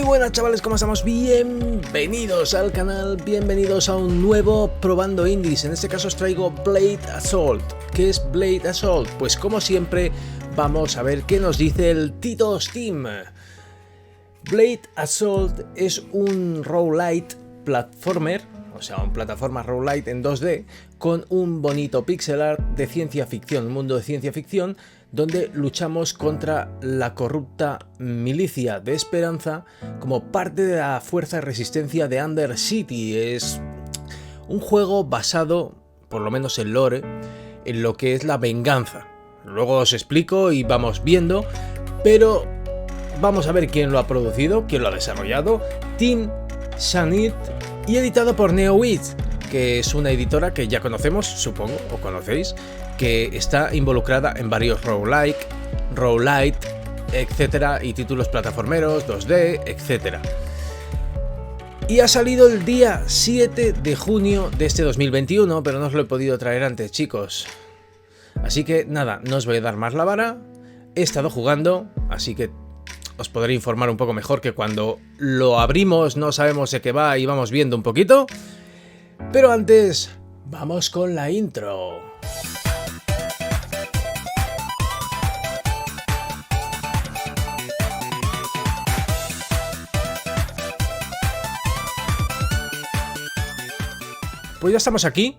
buenas chavales, ¿cómo estamos? Bienvenidos al canal, bienvenidos a un nuevo Probando Indies. En este caso os traigo Blade Assault. ¿Qué es Blade Assault? Pues como siempre vamos a ver qué nos dice el Tito Steam. Blade Assault es un roguelite platformer, o sea, un plataforma roguelite en 2D con un bonito pixel art de ciencia ficción, un mundo de ciencia ficción donde luchamos contra la corrupta milicia de Esperanza como parte de la fuerza de resistencia de Undercity. Es un juego basado, por lo menos en lore, en lo que es la venganza. Luego os explico y vamos viendo, pero vamos a ver quién lo ha producido, quién lo ha desarrollado. Team Shanit y editado por NeoWiz, que es una editora que ya conocemos, supongo, o conocéis, que está involucrada en varios roguelite, etcétera, y títulos plataformeros, 2D, etcétera. Y ha salido el día 7 de junio de este 2021, pero no os lo he podido traer antes, chicos. Así que nada, no os voy a dar más la vara. He estado jugando, así que os podré informar un poco mejor que cuando lo abrimos no sabemos de qué va y vamos viendo un poquito. Pero antes, vamos con la intro. Pues ya estamos aquí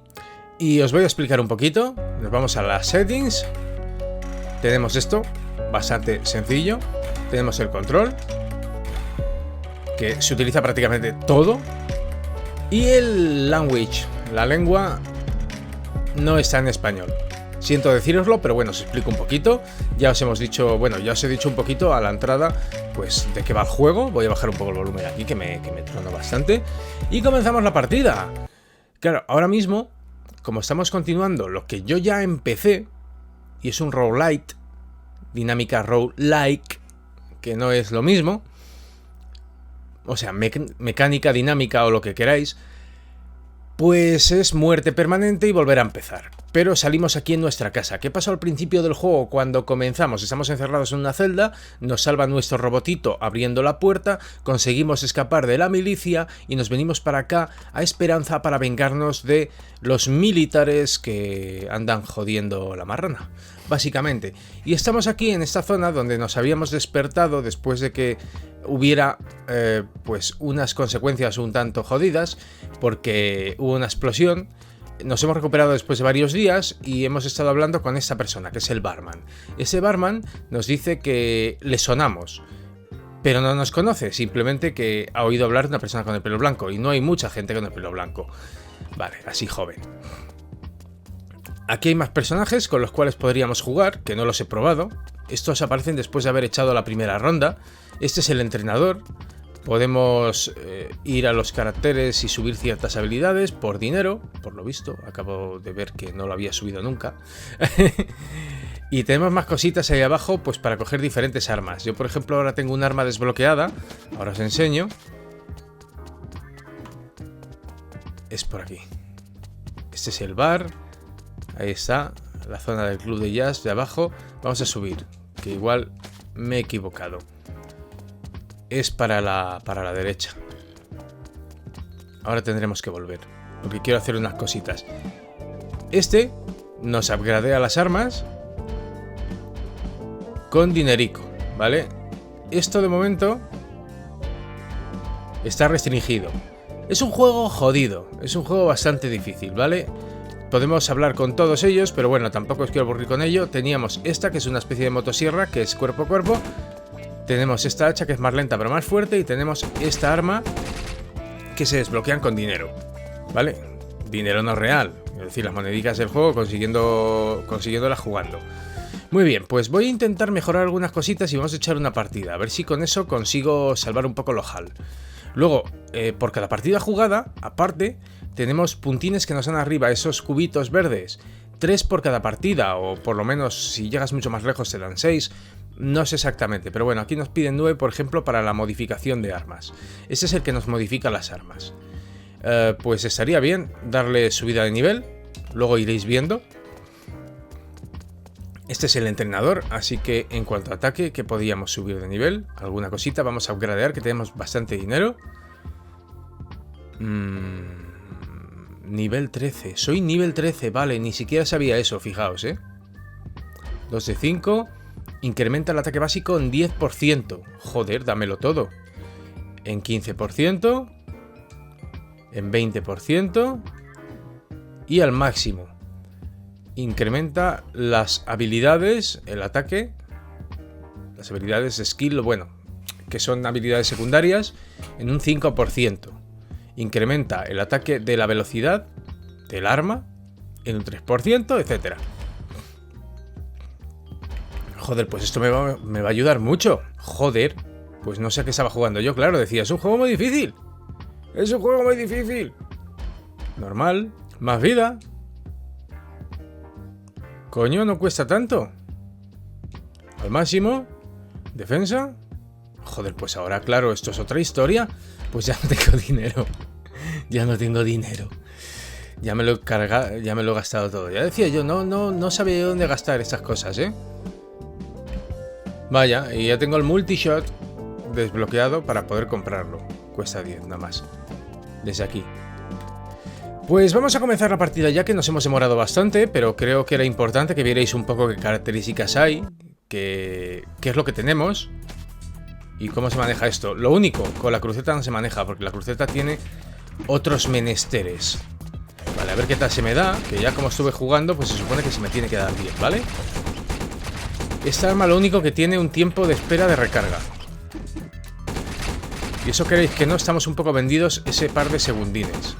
y os voy a explicar un poquito. Nos vamos a las settings. Tenemos esto, bastante sencillo. Tenemos el control, que se utiliza prácticamente todo. Y el language, la lengua, no está en español. Siento decíroslo, pero bueno, os explico un poquito. Ya os hemos dicho, bueno, ya os he dicho un poquito a la entrada, pues de qué va el juego. Voy a bajar un poco el volumen aquí, que me trono bastante. Y comenzamos la partida. Claro, ahora mismo, como estamos continuando lo que yo ya empecé, y es un roguelite, dinámica roguelike, que no es lo mismo, o sea, mecánica, dinámica o lo que queráis, pues es muerte permanente y volver a empezar. Pero salimos aquí en nuestra casa. ¿Qué pasó al principio del juego cuando comenzamos? Estamos encerrados en una celda, nos salva nuestro robotito abriendo la puerta, conseguimos escapar de la milicia y nos venimos para acá a Esperanza para vengarnos de los militares que andan jodiendo la marrana, básicamente. Y estamos aquí en esta zona donde nos habíamos despertado después de que hubiera pues unas consecuencias un tanto jodidas, porque hubo una explosión. Nos hemos recuperado después de varios días y hemos estado hablando con esta persona, que es el barman. Ese barman nos dice que le sonamos, pero no nos conoce, simplemente que ha oído hablar de una persona con el pelo blanco, y no hay mucha gente con el pelo blanco. Vale, así joven. Aquí hay más personajes con los cuales podríamos jugar, que no los he probado. Estos aparecen después de haber echado la primera ronda. Este es el entrenador. Podemos ir a los caracteres y subir ciertas habilidades por dinero, por lo visto. Acabo de ver que no lo había subido nunca. Y tenemos más cositas ahí abajo, pues para coger diferentes armas. Yo, por ejemplo, ahora tengo un arma desbloqueada. Ahora os enseño. Es por aquí. Este es el bar. Ahí está, la zona del club de jazz de abajo. Vamos a subir, que igual me he equivocado. Es para la derecha. Ahora tendremos que volver, porque quiero hacer unas cositas. Este nos upgradea las armas con dinerico, ¿vale? Esto de momento está restringido. Es un juego jodido, es un juego bastante difícil, ¿vale? Podemos hablar con todos ellos, pero bueno, tampoco os quiero aburrir con ello. Teníamos esta, que es una especie de motosierra, que es cuerpo a cuerpo. Tenemos esta hacha, que es más lenta pero más fuerte. Y tenemos esta arma, que se desbloquean con dinero, ¿vale? Dinero no real, es decir, las monedicas del juego consiguiéndolas jugando. Muy bien, pues voy a intentar mejorar algunas cositas y vamos a echar una partida. A ver si con eso consigo salvar un poco el ojal. Luego, por cada partida jugada, aparte, tenemos puntines que nos dan arriba, esos cubitos verdes. 3 por cada partida, o por lo menos si llegas mucho más lejos te dan 6. No sé exactamente, pero bueno, aquí nos piden 9, por ejemplo, para la modificación de armas. Ese es el que nos modifica las armas. Pues estaría bien darle subida de nivel, luego iréis viendo. Este es el entrenador, así que en cuanto a ataque, ¿qué podíamos subir de nivel? Alguna cosita, vamos a upgradear, que tenemos bastante dinero. Nivel 13, soy nivel 13, vale, ni siquiera sabía eso, fijaos, 2 de 5, incrementa el ataque básico en 10%, joder, dámelo todo. En 15%, en 20% y al máximo. Incrementa las habilidades, el ataque, las habilidades skill, bueno, que son habilidades secundarias, en un 5%. Incrementa el ataque de la velocidad del arma en un 3%, etc. Joder, pues esto me va a ayudar mucho. Joder, pues no sé a qué estaba jugando yo, claro, decía, es un juego muy difícil. Es un juego muy difícil. Normal, más vida. Coño, no cuesta tanto. Al máximo. Defensa. Joder, pues ahora, claro, esto es otra historia. Pues ya no tengo dinero. Ya no tengo dinero. Ya me lo he cargado, ya me lo he gastado todo. Ya decía yo, no sabía dónde gastar estas cosas, Vaya, y ya tengo el multishot desbloqueado para poder comprarlo. Cuesta 10, nada más. Desde aquí. Pues vamos a comenzar la partida ya, que nos hemos demorado bastante, pero creo que era importante que vierais un poco qué características hay, qué es lo que tenemos y cómo se maneja esto. Lo único, con la cruceta no se maneja, porque la cruceta tiene otros menesteres. Vale, a ver qué tal se me da, que ya como estuve jugando, pues se supone que se me tiene que dar bien, ¿vale? Esta arma lo único que tiene un tiempo de espera de recarga. Y eso queréis que no, estamos un poco vendidos ese par de segundines.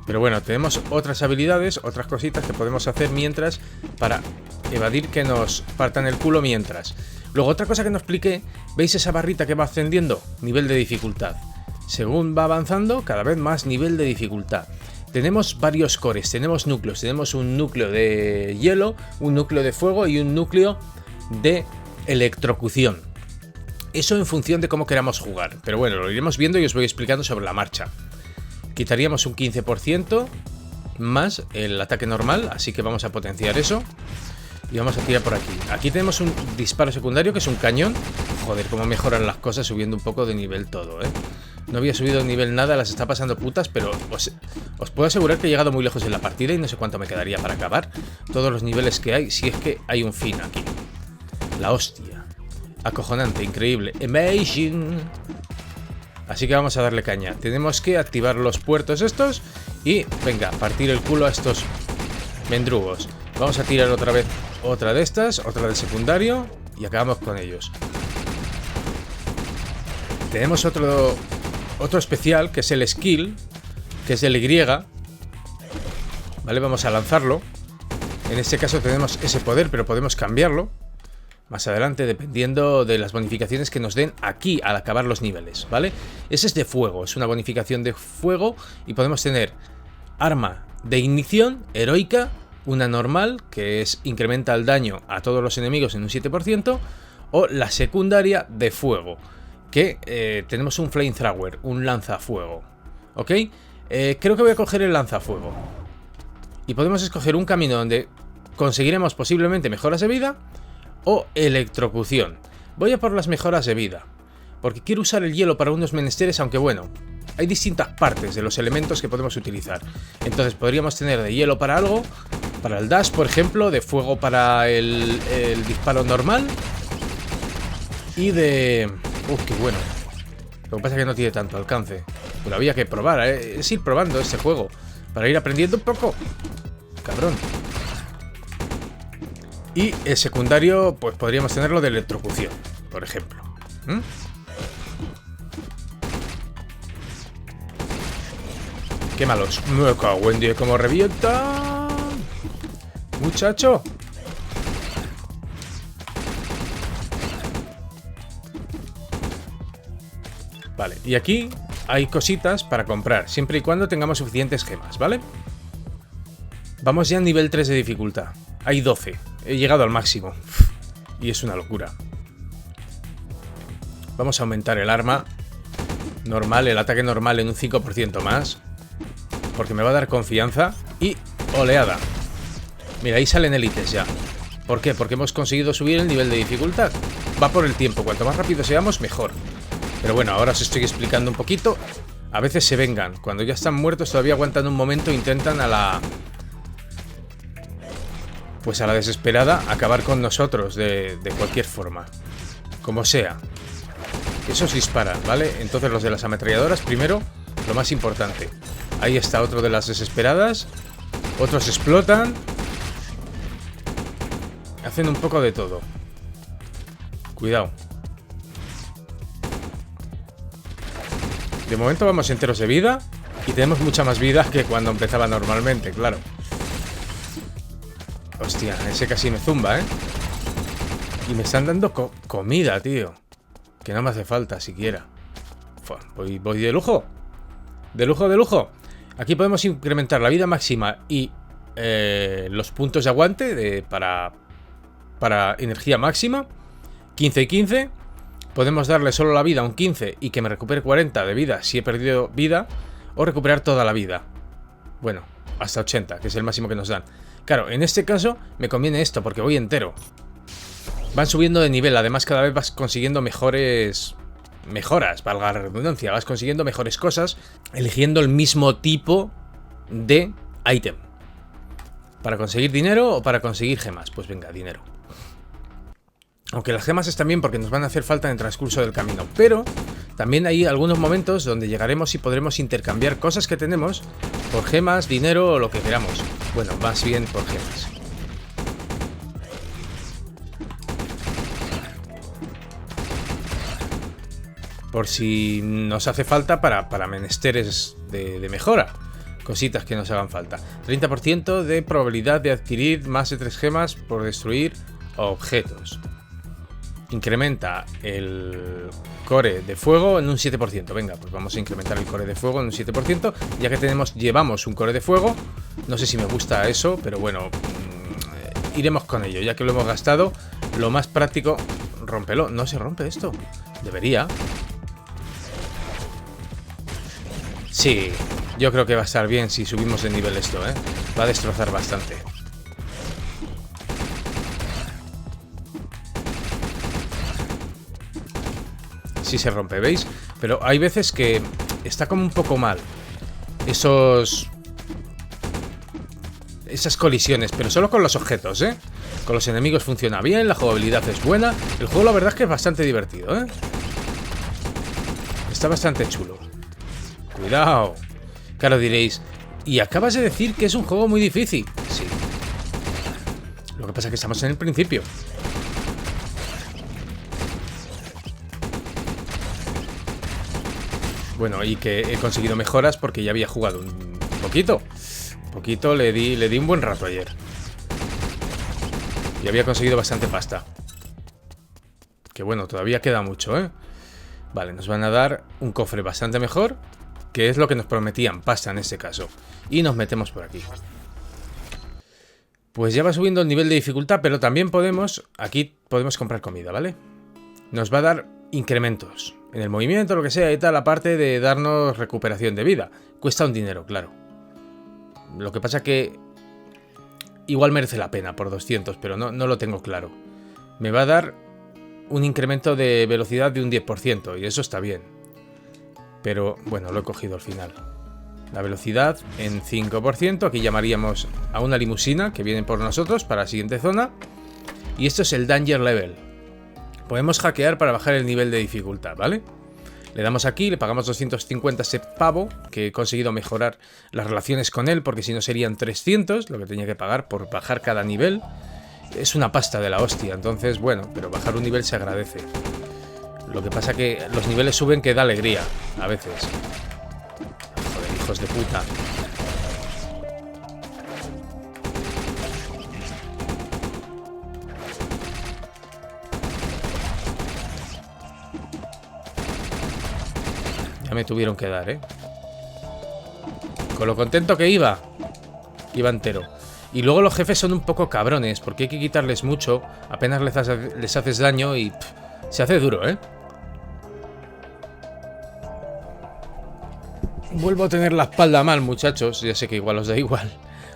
Pero bueno, tenemos otras habilidades, otras cositas que podemos hacer mientras para evadir que nos partan el culo mientras. Luego, otra cosa que no expliqué, ¿veis esa barrita que va ascendiendo? Nivel de dificultad. Según va avanzando, cada vez más nivel de dificultad. Tenemos varios cores, tenemos núcleos. Tenemos un núcleo de hielo, un núcleo de fuego y un núcleo de electrocución. Eso en función de cómo queramos jugar. Pero bueno, lo iremos viendo y os voy explicando sobre la marcha. Quitaríamos un 15% más el ataque normal, así que vamos a potenciar eso. Y vamos a tirar por aquí. Aquí tenemos un disparo secundario, que es un cañón. Joder, cómo mejoran las cosas subiendo un poco de nivel todo, No había subido de nivel nada, las está pasando putas, pero os puedo asegurar que he llegado muy lejos en la partida y no sé cuánto me quedaría para acabar todos los niveles que hay, si es que hay un fin aquí. La hostia. Acojonante, increíble. Amazing. Así que vamos a darle caña. Tenemos que activar los puertos estos y, venga, partir el culo a estos mendrugos. Vamos a tirar otra vez otra de estas, otra del secundario y acabamos con ellos. Tenemos otro especial, que es el skill, que es el Y. Vale, vamos a lanzarlo. En este caso tenemos ese poder, pero podemos cambiarlo más adelante, dependiendo de las bonificaciones que nos den aquí al acabar los niveles, ¿vale? Ese es de fuego, es una bonificación de fuego y podemos tener arma de ignición heroica, una normal, que incrementa el daño a todos los enemigos en un 7%, o la secundaria de fuego, que tenemos un flamethrower, un lanzafuego, ¿ok? Creo que voy a coger el lanzafuego. Y podemos escoger un camino donde conseguiremos posiblemente mejoras de vida o electrocución. Voy a por las mejoras de vida, porque quiero usar el hielo para unos menesteres, aunque bueno, hay distintas partes de los elementos que podemos utilizar. Entonces podríamos tener de hielo para algo, para el dash, por ejemplo, de fuego para el disparo normal y de... qué bueno. Lo que pasa es que no tiene tanto alcance, pero había que probar, es ir probando este juego para ir aprendiendo un poco. Cabrón. Y el secundario, pues podríamos tenerlo de electrocución, por ejemplo. Qué malos. Me cago en Dios, cómo revienta. Muchacho. Vale, y aquí hay cositas para comprar, siempre y cuando tengamos suficientes gemas, ¿vale? Vamos ya a nivel 3 de dificultad. Hay 12. He llegado al máximo. Y es una locura. Vamos a aumentar el arma normal, el ataque normal en un 5% más. porque me va a dar confianza. Y oleada. Mira, ahí salen élites ya. ¿Por qué? Porque hemos conseguido subir el nivel de dificultad. Va por el tiempo, cuanto más rápido seamos, mejor. Pero bueno, ahora os estoy explicando un poquito. A veces se vengan. Cuando ya están muertos todavía aguantan un momento e intentan a la... pues a la desesperada acabar con nosotros de cualquier forma. Como sea. Esos disparan, ¿vale? Entonces los de las ametralladoras primero, lo más importante. Ahí está otro de las desesperadas. Otros explotan. Hacen un poco de todo. Cuidado. De momento vamos enteros de vida. Y tenemos mucha más vida que cuando empezaba normalmente, claro. Hostia, ese casi me zumba, ¿eh? Y me están dando comida, tío. Que no me hace falta siquiera. Voy de lujo. De lujo, de lujo. Aquí podemos incrementar la vida máxima y los puntos de aguante para energía máxima. 15 y 15. Podemos darle solo la vida a un 15 y que me recupere 40 de vida si he perdido vida. O recuperar toda la vida. Bueno, hasta 80, que es el máximo que nos dan. Claro, en este caso me conviene esto porque voy entero. Van subiendo de nivel, además cada vez vas consiguiendo mejoras, valga la redundancia. Vas consiguiendo mejores cosas eligiendo el mismo tipo de ítem. ¿Para conseguir dinero o para conseguir gemas? Pues venga, dinero. Aunque las gemas están bien porque nos van a hacer falta en el transcurso del camino. Pero también hay algunos momentos donde llegaremos y podremos intercambiar cosas que tenemos por gemas, dinero o lo que queramos. Bueno, más bien por gemas. Por si nos hace falta para menesteres de mejora. Cositas que nos hagan falta. 30% de probabilidad de adquirir más de 3 gemas por destruir objetos. Incrementa el core de fuego en un 7%. Venga, pues vamos a incrementar el core de fuego en un 7%. Ya que llevamos un core de fuego. No sé si me gusta eso, pero bueno, iremos con ello. Ya que lo hemos gastado, lo más práctico... Rómpelo. No se rompe esto. Debería. Sí, yo creo que va a estar bien si subimos de nivel esto, ¿eh? Va a destrozar bastante. Sí se rompe, ¿veis? Pero hay veces que está como un poco mal esas colisiones, pero solo con los objetos, ¿eh? Con los enemigos funciona bien, la jugabilidad es buena. El juego la verdad es que es bastante divertido, ¿eh? Está bastante chulo. Cuidado. Claro, diréis, ¿y acabas de decir que es un juego muy difícil? Sí. Lo que pasa es que estamos en el principio. Bueno, y que he conseguido mejoras porque ya había jugado un poquito. Un poquito, le di un buen rato ayer. Y había conseguido bastante pasta. Que bueno, todavía queda mucho, ¿eh? Vale, nos van a dar un cofre bastante mejor, que es lo que nos prometían, pasta en este caso. Y nos metemos por aquí. Pues ya va subiendo el nivel de dificultad, pero también aquí podemos comprar comida, ¿vale? Nos va a dar incrementos en el movimiento, lo que sea y tal, aparte de darnos recuperación de vida. Cuesta un dinero, claro. Lo que pasa que igual merece la pena por 200, pero no lo tengo claro. Me va a dar un incremento de velocidad de un 10%, y eso está bien. Pero bueno, lo he cogido al final. La velocidad en 5%, aquí llamaríamos a una limusina que viene por nosotros para la siguiente zona. Y esto es el Danger Level. Podemos hackear para bajar el nivel de dificultad, ¿vale? Le damos aquí, le pagamos 250 a ese pavo, que he conseguido mejorar las relaciones con él, porque si no serían 300, lo que tenía que pagar por bajar cada nivel. Es una pasta de la hostia, entonces bueno, pero bajar un nivel se agradece. Lo que pasa que los niveles suben que da alegría, a veces. Joder, hijos de puta. Ya me tuvieron que dar, ¿eh? Con lo contento que iba entero. Y luego los jefes son un poco cabrones, porque hay que quitarles mucho, apenas les haces daño y se hace duro, ¿eh? Vuelvo a tener la espalda mal, muchachos. Ya sé que igual os da igual.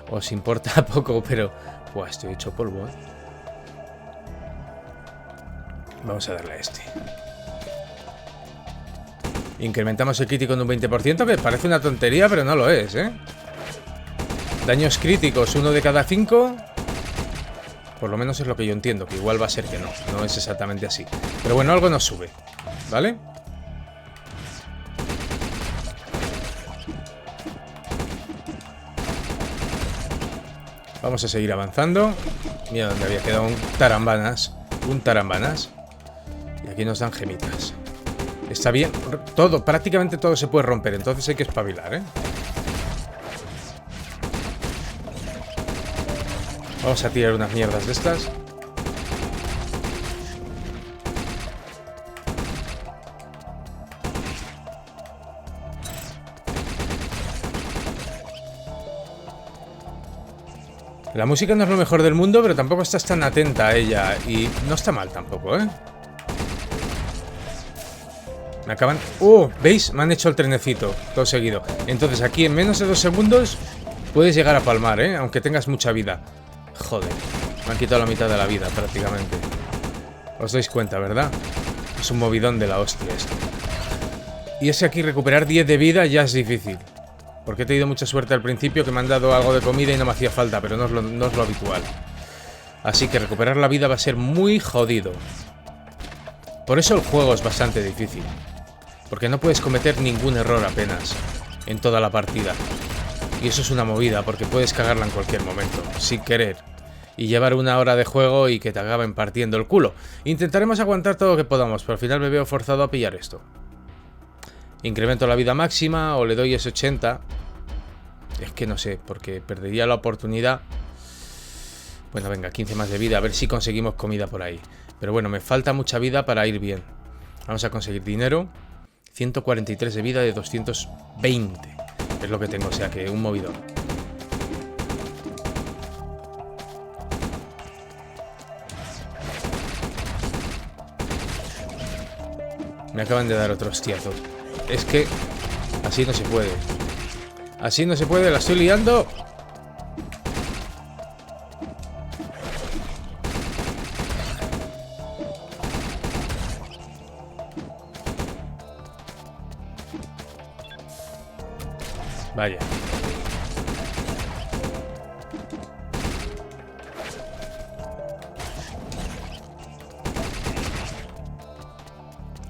Os importa poco, pero... Buah, estoy hecho polvo, ¿eh? Vamos a darle a este. Incrementamos el crítico en un 20%, que parece una tontería, pero no lo es, ¿eh? Daños críticos, 1 de cada 5. Por lo menos es lo que yo entiendo, que igual va a ser que no. No es exactamente así. Pero bueno, algo nos sube, ¿vale? Vamos a seguir avanzando. Mira dónde había quedado un tarambanas. Un tarambanas. Y aquí nos dan gemitas. Está bien. Todo, prácticamente todo se puede romper. Entonces hay que espabilar, ¿eh? Vamos a tirar unas mierdas de estas. La música no es lo mejor del mundo, pero tampoco estás tan atenta a ella. Y no está mal tampoco, ¿eh? Me acaban... ¡Oh! ¿Veis? Me han hecho el trenecito. Todo seguido. Entonces aquí en menos de 2 segundos puedes llegar a palmar, ¿eh? Aunque tengas mucha vida. Joder. Me han quitado la mitad de la vida prácticamente. Os dais cuenta, ¿verdad? Es un movidón de la hostia esto. Y es que aquí recuperar 10 de vida ya es difícil. Porque he tenido mucha suerte al principio, que me han dado algo de comida y no me hacía falta, pero no es lo habitual. Así que recuperar la vida va a ser muy jodido. Por eso el juego es bastante difícil. Porque no puedes cometer ningún error apenas en toda la partida. Y eso es una movida, porque puedes cagarla en cualquier momento, sin querer. Y llevar 1 hora de juego y que te acaben partiendo el culo. Intentaremos aguantar todo lo que podamos, pero al final me veo forzado a pillar esto. Incremento la vida máxima o le doy ese 80. Es que no sé, porque perdería la oportunidad. Bueno, venga, 15 más de vida, a ver si conseguimos comida por ahí. Pero bueno, me falta mucha vida para ir bien. Vamos a conseguir dinero. 143 de vida de 220. Es lo que tengo, o sea que un movidón. Me acaban de dar otro hostiazo. Es que así no se puede. Así no se puede, la estoy liando. Vaya.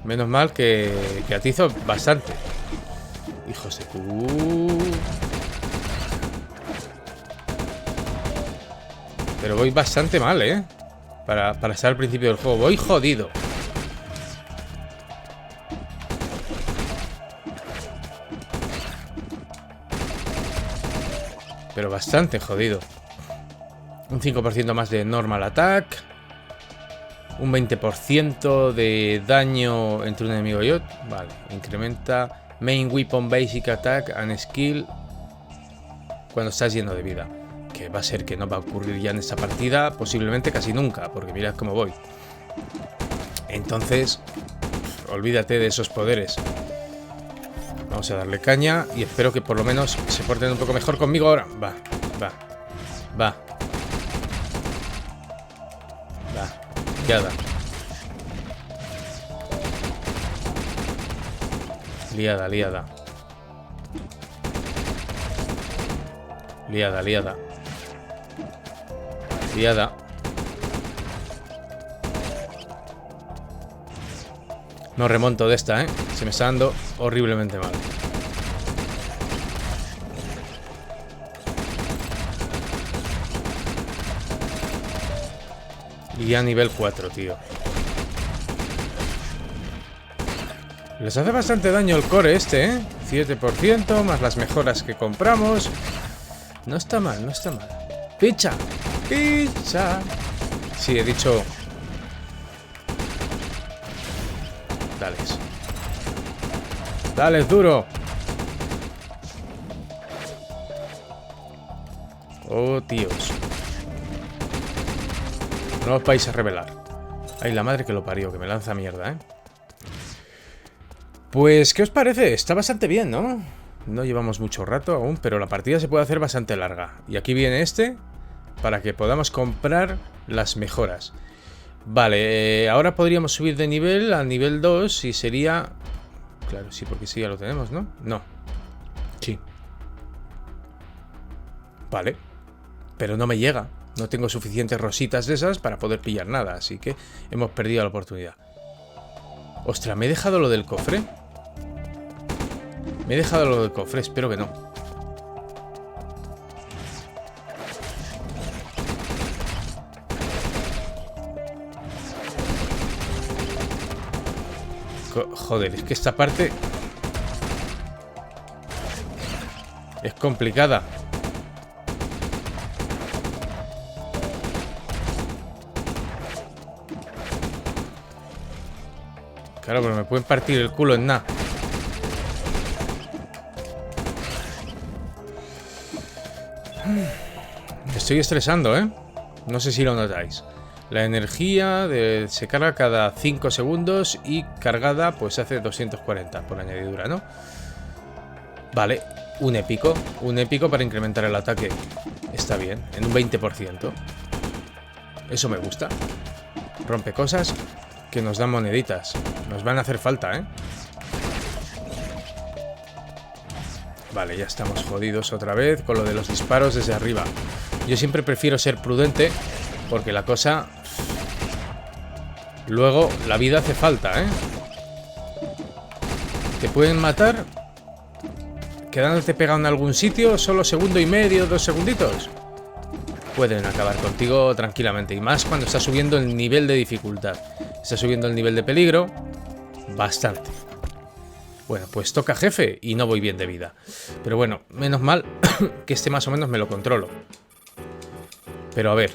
Menos mal que atizo bastante. Hijos de Pero voy bastante mal, ¿eh? Para estar al principio del juego. Voy jodido. Pero bastante jodido. Un 5% más de normal attack. Un 20% de daño entre un enemigo y otro. Vale, incrementa main weapon basic attack and skill cuando estás lleno de vida. Que va a ser que no va a ocurrir ya en esta partida. Posiblemente casi nunca, porque mirad cómo voy. Entonces, olvídate de esos poderes. Vamos a darle caña y espero que por lo menos se porten un poco mejor conmigo ahora. Va. Liada. Liada. No remonto de esta, ¿eh? Se me está dando horriblemente mal. Y a nivel 4, tío. Les hace bastante daño el core este, ¿eh? 7% más las mejoras que compramos. No está mal, no está mal. ¡Picha! ¡Picha! Sí, he dicho... Dales. ¡Dales duro! Oh, tíos. No os vais a revelar. Ay, la madre que lo parió, que me lanza mierda, ¿eh? Pues, ¿qué os parece? Está bastante bien, ¿no? No llevamos mucho rato aún, pero la partida se puede hacer bastante larga. Y aquí viene este, para que podamos comprar las mejoras. Vale, ahora podríamos subir de nivel a nivel 2 y sería... Claro, sí, porque sí, ya lo tenemos, ¿no? No. Sí. Vale. Pero no me llega. No tengo suficientes rositas de esas para poder pillar nada, así que hemos perdido la oportunidad. Ostras, ¿me he dejado lo del cofre? Me he dejado lo del cofre, espero que no. Joder, es que esta parte es complicada. Claro, pero me pueden partir el culo en nada. Me estoy estresando, ¿eh? No sé si lo notáis. La energía se carga cada 5 segundos y cargada pues hace 240 por añadidura, ¿no? Vale, un épico para incrementar el ataque. Está bien, en un 20%. Eso me gusta. Rompe cosas que nos dan moneditas. Nos van a hacer falta, ¿eh? Vale, ya estamos jodidos otra vez con lo de los disparos desde arriba. Yo siempre prefiero ser prudente porque la cosa... Luego la vida hace falta, ¿eh? Te pueden matar quedándote pegado en algún sitio, solo segundo y medio, 2 segunditos. Pueden acabar contigo tranquilamente. Y más cuando está subiendo el nivel de dificultad. Está subiendo el nivel de peligro bastante. Bueno, pues toca jefe y no voy bien de vida. Pero bueno, menos mal que este más o menos me lo controlo. Pero a ver.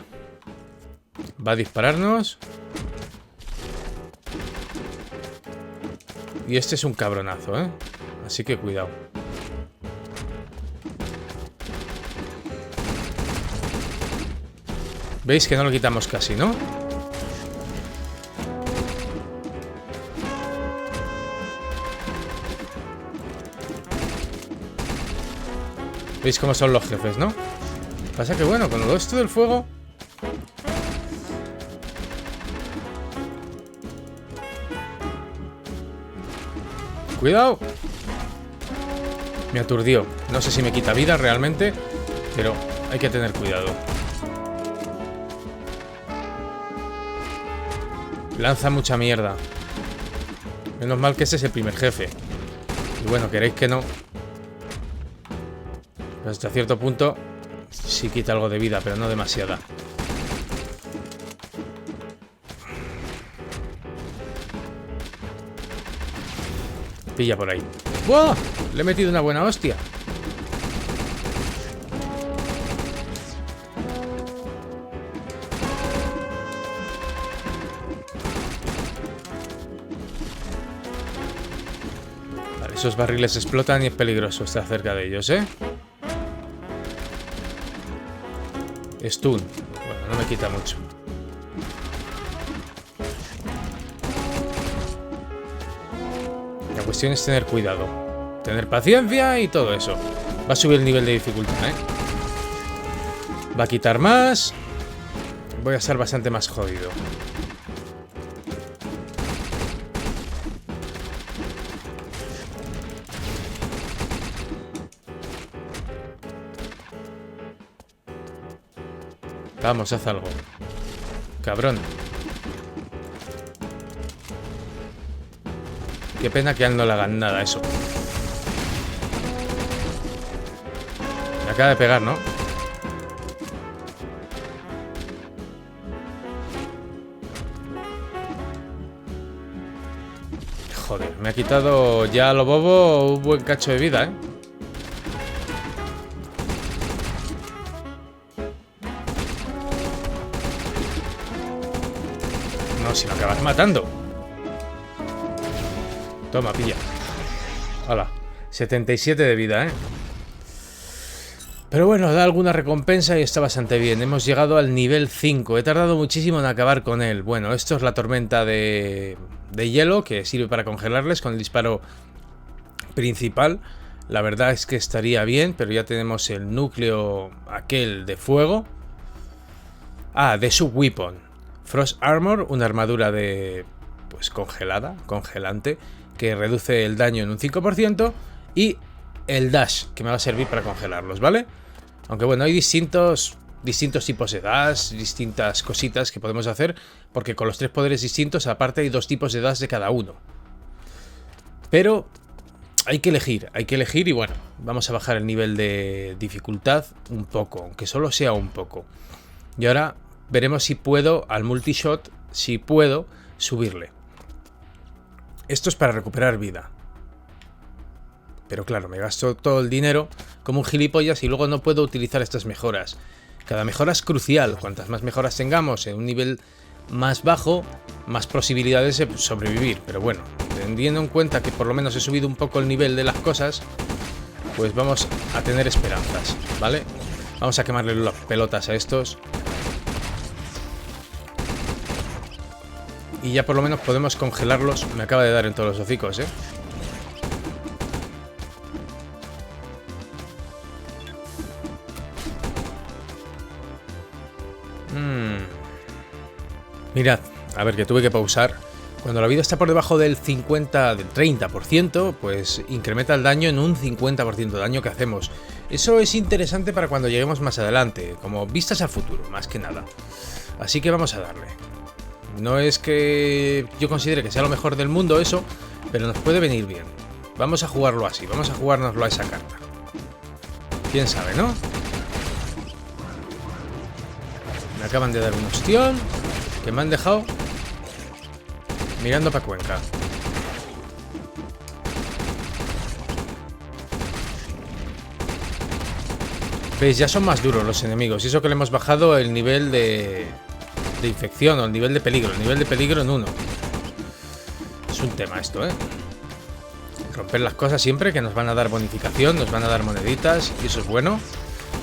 Va a dispararnos. Y este es un cabronazo, ¿eh? Así que cuidado. ¿Veis que no lo quitamos casi, no? ¿Veis cómo son los jefes, no? Pasa que bueno, con todo esto del fuego... ¡Cuidado! Me aturdió. No sé si me quita vida realmente, pero hay que tener cuidado. Lanza mucha mierda. Menos mal que ese es el primer jefe. Y bueno, queréis que no. Hasta cierto punto sí quita algo de vida, pero no demasiada. Pilla por ahí. ¡Wow! Le he metido una buena hostia. Vale, esos barriles explotan y es peligroso estar cerca de ellos, ¿eh? Stun. Bueno, no me quita mucho. La cuestión es tener cuidado, tener paciencia y todo eso. Va a subir el nivel de dificultad, ¿eh? Va a quitar más. Voy a estar bastante más jodido. Vamos, haz algo. Cabrón. Qué pena que a él no le hagan nada eso. Me acaba de pegar, ¿no? Joder, me ha quitado ya a lo bobo un buen cacho de vida, ¿eh? No, si me acabas matando. Toma, pilla. Hala, 77 de vida, ¿eh? Pero bueno, da alguna recompensa y está bastante bien. Hemos llegado al nivel 5. He tardado muchísimo en acabar con él. Bueno, esto es la tormenta de hielo que sirve para congelarles con el disparo principal. La verdad es que estaría bien, pero ya tenemos el núcleo aquel de fuego. Ah, de Sub-Weapon. Frost Armor, una armadura de... pues congelada, congelante, que reduce el daño en un 5%. Y el Dash, que me va a servir para congelarlos, ¿vale? Aunque bueno, hay distintos tipos de dash, distintas cositas que podemos hacer, porque con los 3 poderes distintos, aparte hay 2 tipos de dash de cada uno. Pero hay que elegir y bueno, vamos a bajar el nivel de dificultad un poco, aunque solo sea un poco. Y ahora veremos si puedo, al multishot, si puedo subirle. Esto es para recuperar vida. Pero claro, me gasto todo el dinero como un gilipollas y luego no puedo utilizar estas mejoras. Cada mejora es crucial. Cuantas más mejoras tengamos en un nivel más bajo, más posibilidades de sobrevivir. Pero bueno, teniendo en cuenta que por lo menos he subido un poco el nivel de las cosas, pues vamos a tener esperanzas, ¿vale? Vamos a quemarle las pelotas a estos. Y ya por lo menos podemos congelarlos. Me acaba de dar en todos los hocicos, ¿eh? Mirad, a ver, que tuve que pausar. Cuando la vida está por debajo del 30%, pues incrementa el daño en un 50% de daño que hacemos. Eso es interesante para cuando lleguemos más adelante, como vistas al futuro, más que nada. Así que vamos a darle. No es que yo considere que sea lo mejor del mundo eso, pero nos puede venir bien. Vamos a jugarlo así, vamos a jugárnoslo a esa carta. ¿Quién sabe, no? Me acaban de dar un ostión que me han dejado mirando para Cuenca. ¿Veis? Ya son más duros los enemigos. Y eso que le hemos bajado el nivel de infección o el nivel de peligro. El nivel de peligro en 1. Es un tema esto, ¿eh? Romper las cosas siempre, que nos van a dar bonificación, nos van a dar moneditas. Y eso es bueno.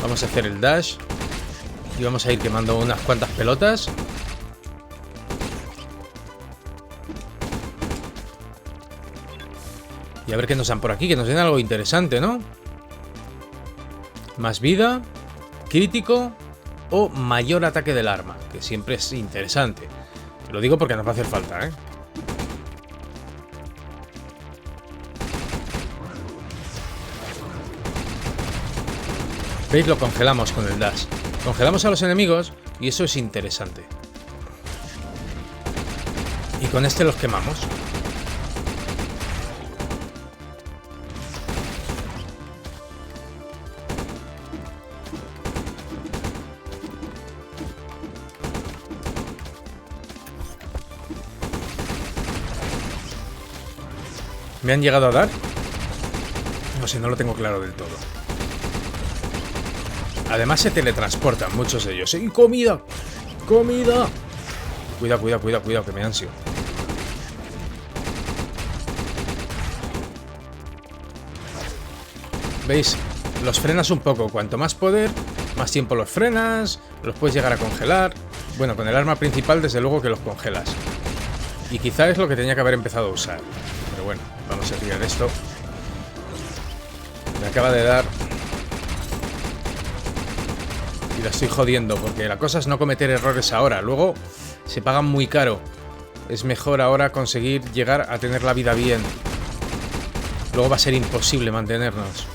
Vamos a hacer el dash. Y vamos a ir quemando unas cuantas pelotas. Y a ver qué nos dan por aquí, que nos den algo interesante, ¿no? Más vida, crítico o mayor ataque del arma, que siempre es interesante. Te lo digo porque nos va a hacer falta, ¿eh? ¿Veis? Lo congelamos con el dash. Congelamos a los enemigos y eso es interesante. Y con este los quemamos. ¿Me han llegado a dar? No sé, no lo tengo claro del todo. Además se teletransportan muchos de ellos. ¡Y comida! ¡Comida! Cuidado, cuidado, cuidado, cuidado, que me ansio. ¿Veis? Los frenas un poco. Cuanto más poder, más tiempo los frenas. Los puedes llegar a congelar. Bueno, con el arma principal desde luego que los congelas. Y quizá es lo que tenía que haber empezado a usar. Pero bueno, vamos a tirar esto. Me acaba de dar. Y la estoy jodiendo, porque la cosa es no cometer errores ahora. Luego se pagan muy caro. Es mejor ahora conseguir llegar a tener la vida bien. Luego va a ser imposible mantenernos.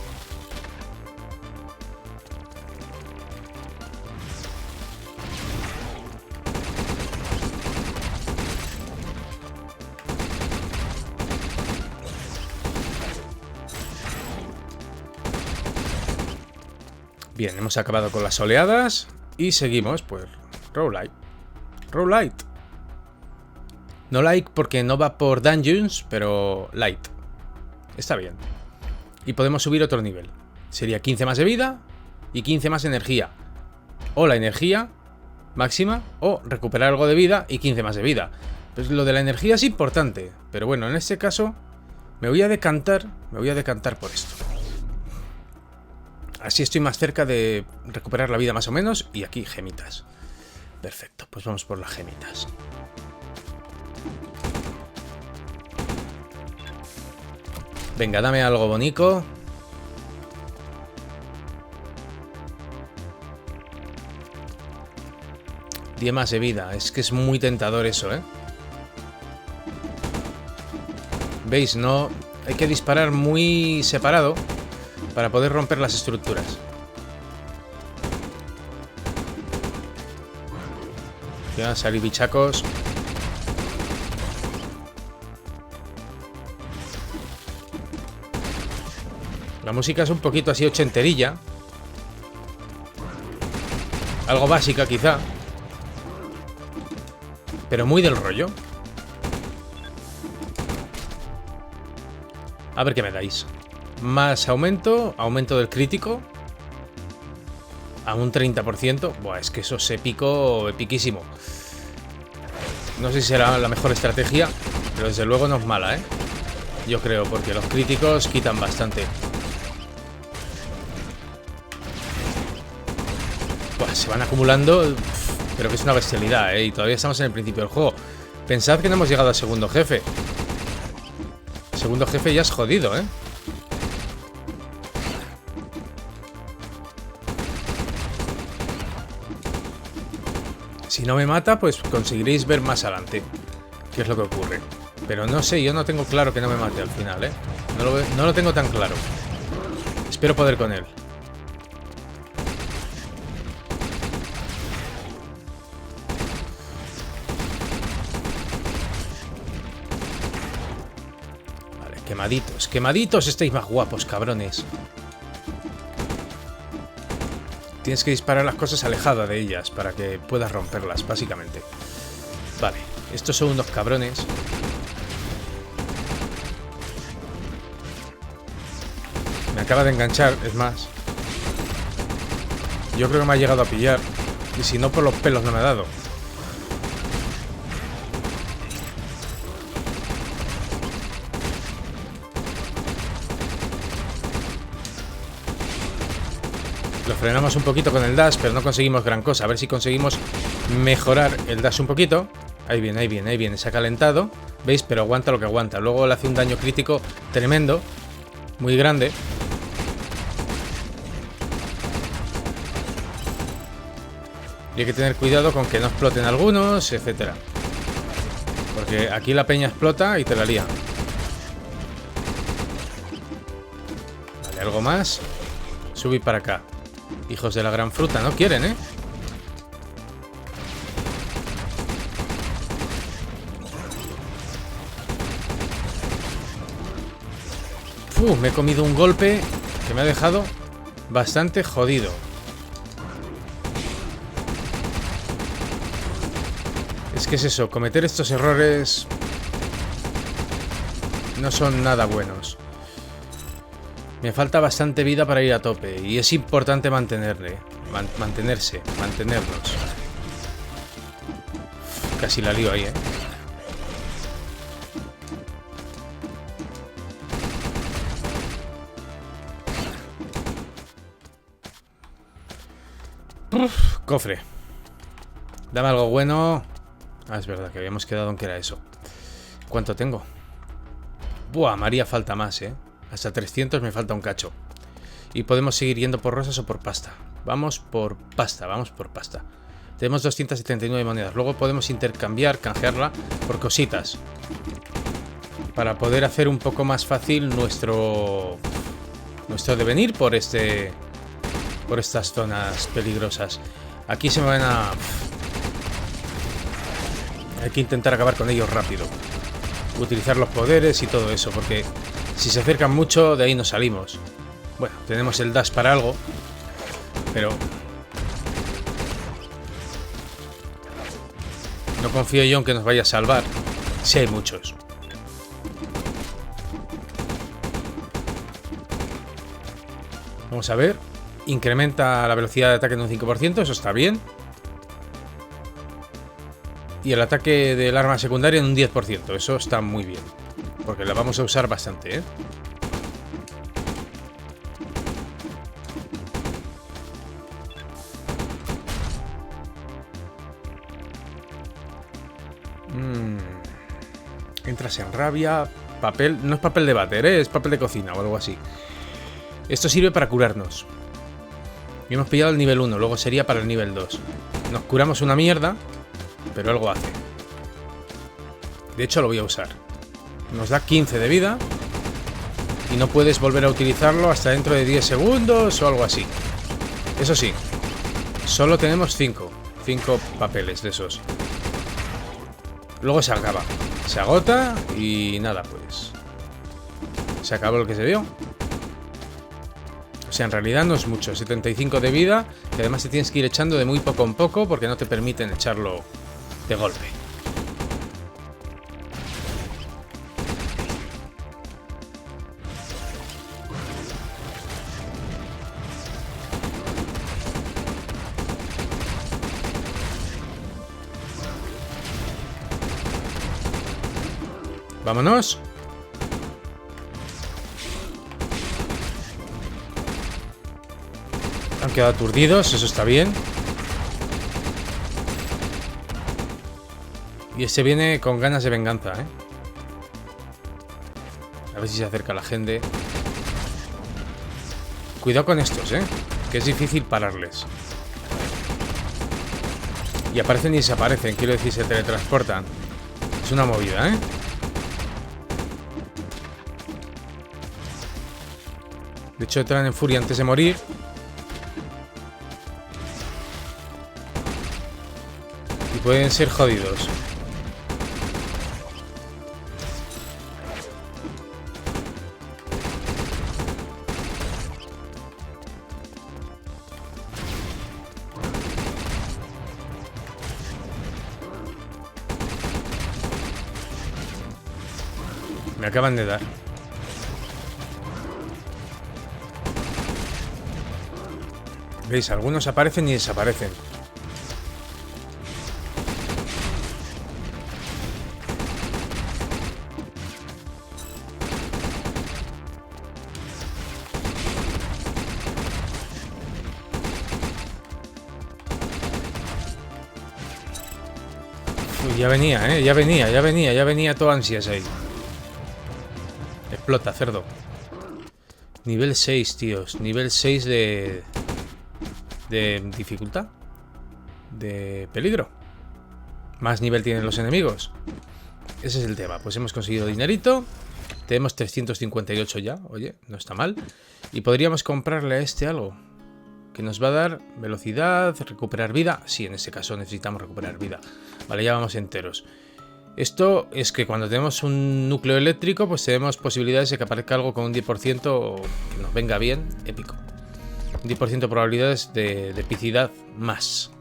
Bien, hemos acabado con las oleadas y seguimos, pues, Roguelite. Roguelite. No like porque no va por dungeons, pero light. Está bien. Y podemos subir otro nivel. Sería 15 más de vida y 15 más de energía. O la energía máxima, o recuperar algo de vida y 15 más de vida. Pues lo de la energía es importante, pero bueno, en este caso me voy a decantar por esto. Así estoy más cerca de recuperar la vida más o menos. Y aquí gemitas. Perfecto, pues vamos por las gemitas. Venga, dame algo bonito. 10 más de vida. Es que es muy tentador eso, ¿eh? ¿Veis? No... Hay que disparar muy separado para poder romper las estructuras. Ya van a salir bichacos. La música es un poquito así ochenterilla. Algo básica quizá. Pero muy del rollo. A ver qué me dais. Más aumento. Aumento del crítico. A un 30%. Buah, es que eso es épico, epiquísimo. No sé si será la mejor estrategia, pero desde luego no es mala, ¿eh? Yo creo, porque los críticos quitan bastante. Buah, se van acumulando, pero que es una bestialidad, ¿eh? Y todavía estamos en el principio del juego. Pensad que no hemos llegado al segundo jefe. El segundo jefe ya es jodido, ¿eh? Si no me mata, pues conseguiréis ver más adelante qué es lo que ocurre. Pero no sé, yo no tengo claro que no me mate al final, ¿eh? No lo tengo tan claro. Espero poder con él. Vale, quemaditos. Quemaditos estáis más guapos, cabrones. Tienes que disparar las cosas alejada de ellas para que puedas romperlas, básicamente. Vale, estos son unos cabrones. Me acaba de enganchar, es más. Yo creo que me ha llegado a pillar. Y si no, por los pelos no me ha dado. Lo frenamos un poquito con el dash, pero no conseguimos gran cosa. A ver si conseguimos mejorar el dash un poquito. Ahí viene, ahí viene, ahí viene. Se ha calentado. ¿Veis? Pero aguanta lo que aguanta. Luego le hace un daño crítico tremendo. Muy grande. Y hay que tener cuidado con que no exploten algunos, etcétera. Porque aquí la peña explota y te la lía. Vale, algo más. Subir para acá. Hijos de la gran fruta, no quieren, ¿eh? Me he comido un golpe que me ha dejado bastante jodido. Es que es eso, cometer estos errores no son nada buenos. Me falta bastante vida para ir a tope y es importante mantenernos. Casi la lío ahí, ¿eh? Cofre. Dame algo bueno. Ah, es verdad que habíamos quedado en que era eso. ¿Cuánto tengo? Buah, María, falta más, ¿eh? Hasta 300 me falta un cacho. Y podemos seguir yendo por rosas o por pasta. Vamos por pasta, vamos por pasta. Tenemos 279 monedas. Luego podemos intercambiar, canjearla por cositas. Para poder hacer un poco más fácil nuestro devenir por estas zonas peligrosas. Aquí se me van a... Hay que intentar acabar con ellos rápido. Utilizar los poderes y todo eso, porque si se acercan mucho, de ahí nos salimos. Bueno, tenemos el dash para algo, pero no confío yo en que nos vaya a salvar. Si hay muchos. Vamos a ver. Incrementa la velocidad de ataque en un 5%, eso está bien. Y el ataque del arma secundaria en un 10%, eso está muy bien. Porque la vamos a usar bastante, ¿eh? Entras en rabia. Papel, no es papel de váter, ¿eh? Es papel de cocina o algo así. Esto sirve para curarnos. Y hemos pillado el nivel 1, luego sería para el nivel 2. Nos curamos una mierda, pero algo hace. De hecho, lo voy a usar. Nos da 15 de vida y no puedes volver a utilizarlo hasta dentro de 10 segundos o algo así. Eso sí, solo tenemos 5 papeles de esos. Luego se acaba. Se agota y nada, pues se acabó lo que se dio. O sea, en realidad no es mucho. 75 de vida, que además te tienes que ir echando de muy poco en poco porque no te permiten echarlo de golpe. Vámonos. Han quedado aturdidos, eso está bien. Y este viene con ganas de venganza, ¿eh? A ver si se acerca la gente. Cuidado con estos, ¿eh? Que es difícil pararles. Y aparecen y desaparecen, quiero decir, se teletransportan. Es una movida, ¿eh? De hecho, entran en furia antes de morir. Y pueden ser jodidos. Me acaban de dar. ¿Veis? Algunos aparecen y desaparecen. Uy, ya venía, ya venía todo ansias ahí. Explota, cerdo. Nivel 6, tíos. Nivel 6 de dificultad. De peligro. Más nivel tienen los enemigos. Ese es el tema. Pues hemos conseguido dinerito. Tenemos 358 ya. Oye, no está mal. Y podríamos comprarle a este algo. Que nos va a dar velocidad, recuperar vida. Sí, en ese caso necesitamos recuperar vida. Vale, ya vamos enteros. Esto es que cuando tenemos un núcleo eléctrico, pues tenemos posibilidades de que aparezca algo con un 10% que nos venga bien, épico. Un 10% de probabilidades de epicidad más.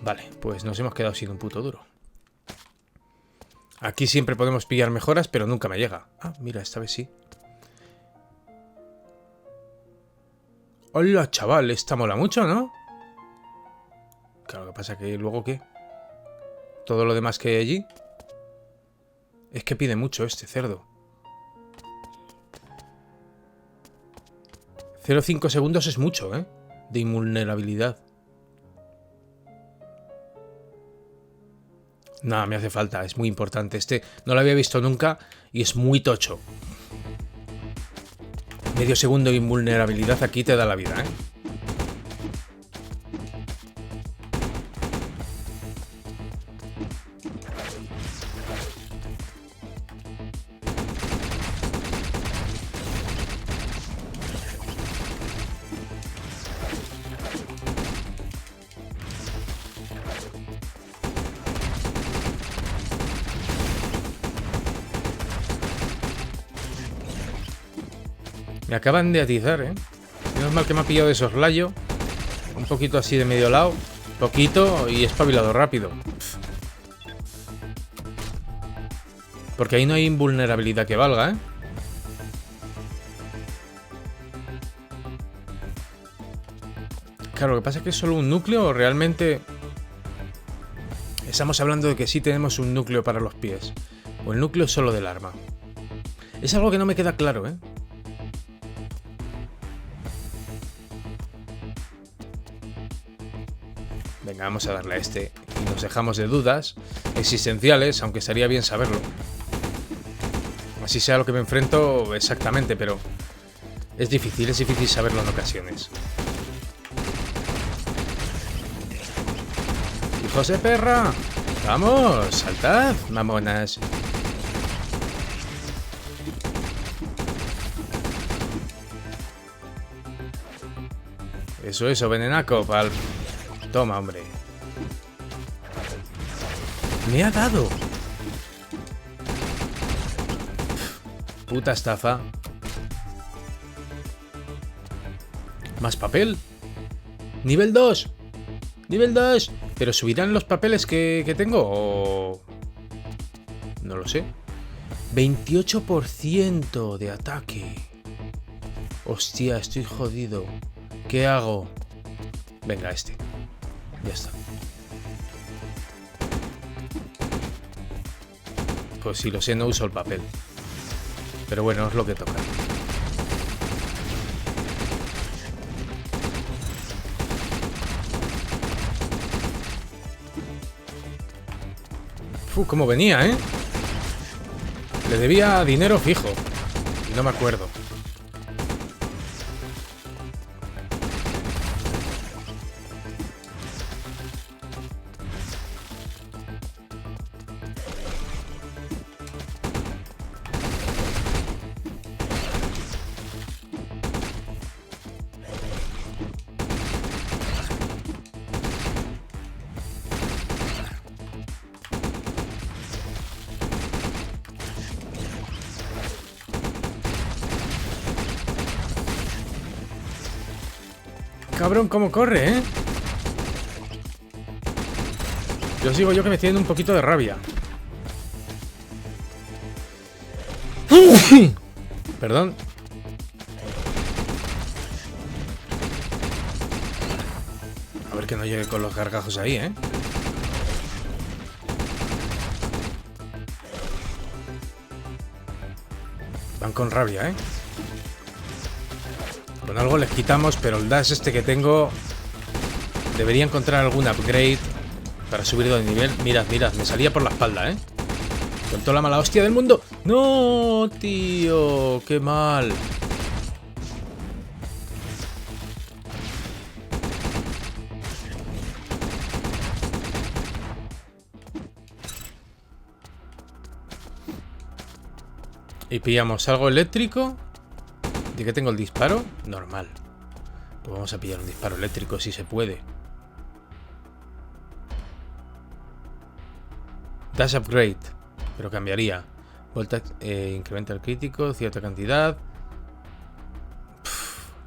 Vale, pues nos hemos quedado sin un puto duro. Aquí siempre podemos pillar mejoras, pero nunca me llega. Ah, mira, esta vez sí. Hola, chaval, esta mola mucho, ¿no? Claro, lo que pasa que luego, ¿qué? Todo lo demás que hay allí. Es que pide mucho este cerdo. 0,5 segundos es mucho, ¿eh? De invulnerabilidad. Nada, me hace falta, es muy importante. Este no lo había visto nunca y es muy tocho. Medio segundo de invulnerabilidad aquí te da la vida, ¿eh? Me acaban de atizar, ¿eh? Menos mal que me ha pillado de soslayo. Un poquito así de medio lado. Poquito y espabilado rápido. Porque ahí no hay invulnerabilidad que valga, ¿eh? Claro, lo que pasa es que es solo un núcleo o realmente... Estamos hablando de que sí tenemos un núcleo para los pies. O el núcleo solo del arma. Es algo que no me queda claro, ¿eh? Venga, vamos a darle a este y nos dejamos de dudas existenciales, aunque estaría bien saberlo. Así sea lo que me enfrento exactamente, pero es difícil saberlo en ocasiones. ¡Hijos de perra! ¡Vamos! ¡Saltad, mamonas! Eso, venenaco, pal. Toma, hombre. Me ha dado. Puta estafa. ¿Más papel? ¡Nivel 2! ¡Nivel 2! ¿Pero subirán los papeles que tengo o...? No lo sé. 28% de ataque. Hostia, estoy jodido. ¿Qué hago? Venga, este. Ya está. Pues si lo sé, no uso el papel. Pero bueno, es lo que toca. Cómo venía, ¿eh? Le debía dinero fijo. No me acuerdo. Cabrón, cómo corre, ¿eh? Yo os digo yo que me estoy dando un poquito de rabia. Perdón. A ver que no llegue con los gargajos ahí, ¿eh? Van con rabia, ¿eh? Con algo les quitamos, pero el dash este que tengo... Debería encontrar algún upgrade para subir de nivel. Mirad, mirad, me salía por la espalda, ¿eh? Con toda la mala hostia del mundo. ¡No, tío! ¡Qué mal! Y pillamos algo eléctrico. ¿De qué tengo el disparo? Normal. Pues vamos a pillar un disparo eléctrico si se puede. Dash upgrade. Pero cambiaría. Voltage, incrementa el crítico, cierta cantidad.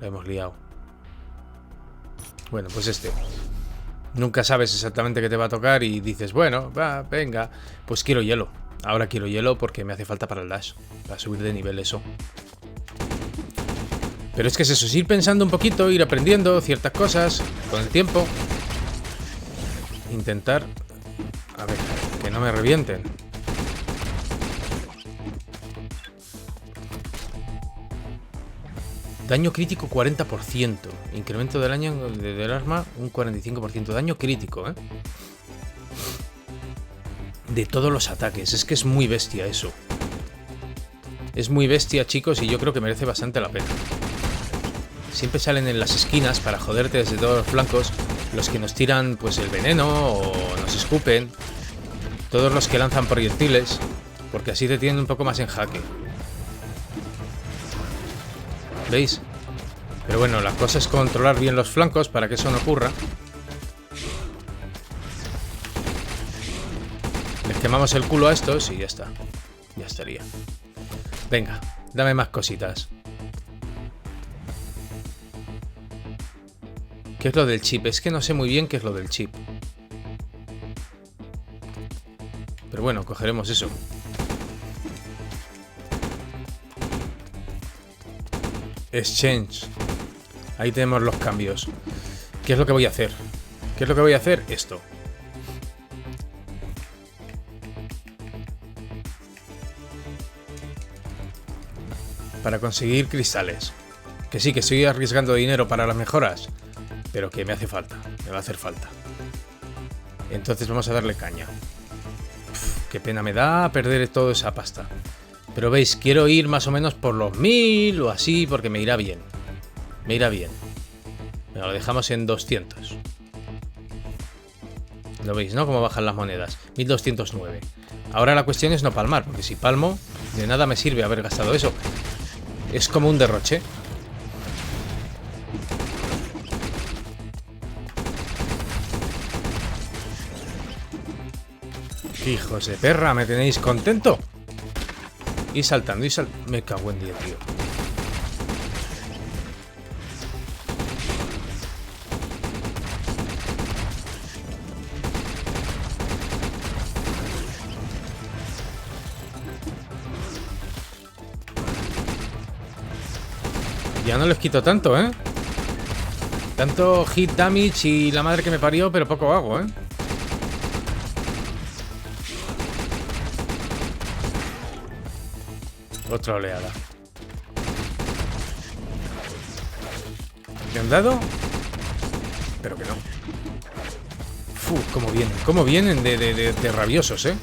La hemos liado. Bueno, pues este. Nunca sabes exactamente qué te va a tocar y dices, bueno, va, venga. Pues quiero hielo. Ahora quiero hielo porque me hace falta para el dash. Para subir de nivel eso. Pero es que es eso, es ir pensando un poquito, ir aprendiendo ciertas cosas con el tiempo. Intentar... A ver, que no me revienten. Daño crítico 40%. Incremento del daño del arma un 45%. Daño crítico, ¿eh? De todos los ataques. Es que es muy bestia eso. Es muy bestia, chicos, y yo creo que merece bastante la pena. Siempre salen en las esquinas para joderte desde todos los flancos los que nos tiran pues el veneno o nos escupen. Todos los que lanzan proyectiles, porque así te tienen un poco más en jaque. ¿Veis? Pero bueno, la cosa es controlar bien los flancos para que eso no ocurra. Les quemamos el culo a estos y ya está. Ya estaría. Venga, dame más cositas. ¿Qué es lo del chip? Es que no sé muy bien qué es lo del chip. Pero bueno, cogeremos eso. Exchange. Ahí tenemos los cambios. ¿Qué es lo que voy a hacer? ¿Qué es lo que voy a hacer? Esto. Para conseguir cristales. Que sí, que estoy arriesgando dinero para las mejoras. Pero que me hace falta, me va a hacer falta. Entonces vamos a darle caña. Qué pena me da perder toda esa pasta. Pero veis, quiero ir más o menos por los 1000 o así, porque me irá bien. Me irá bien. Venga, lo dejamos en 200. Lo veis, ¿no? Cómo bajan las monedas. 1209. Ahora la cuestión es no palmar, porque si palmo, de nada me sirve haber gastado eso. Es como un derroche. Hijos de perra, ¿me tenéis contento? Y saltando, y saltando. Me cago en 10, tío. Ya no les quito tanto, ¿eh? Tanto hit damage y la madre que me parió, pero poco hago, ¿eh? Otra oleada. ¿Me han dado? Pero que no. Cómo vienen de rabiosos, ¿eh?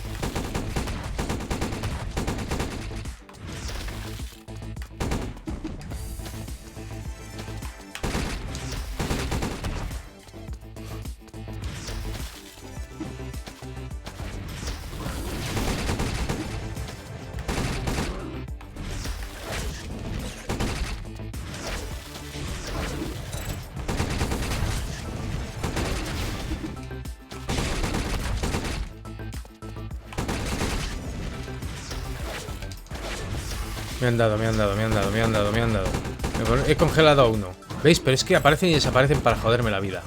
Me han dado. He congelado a uno. ¿Veis? Pero es que aparecen y desaparecen para joderme la vida.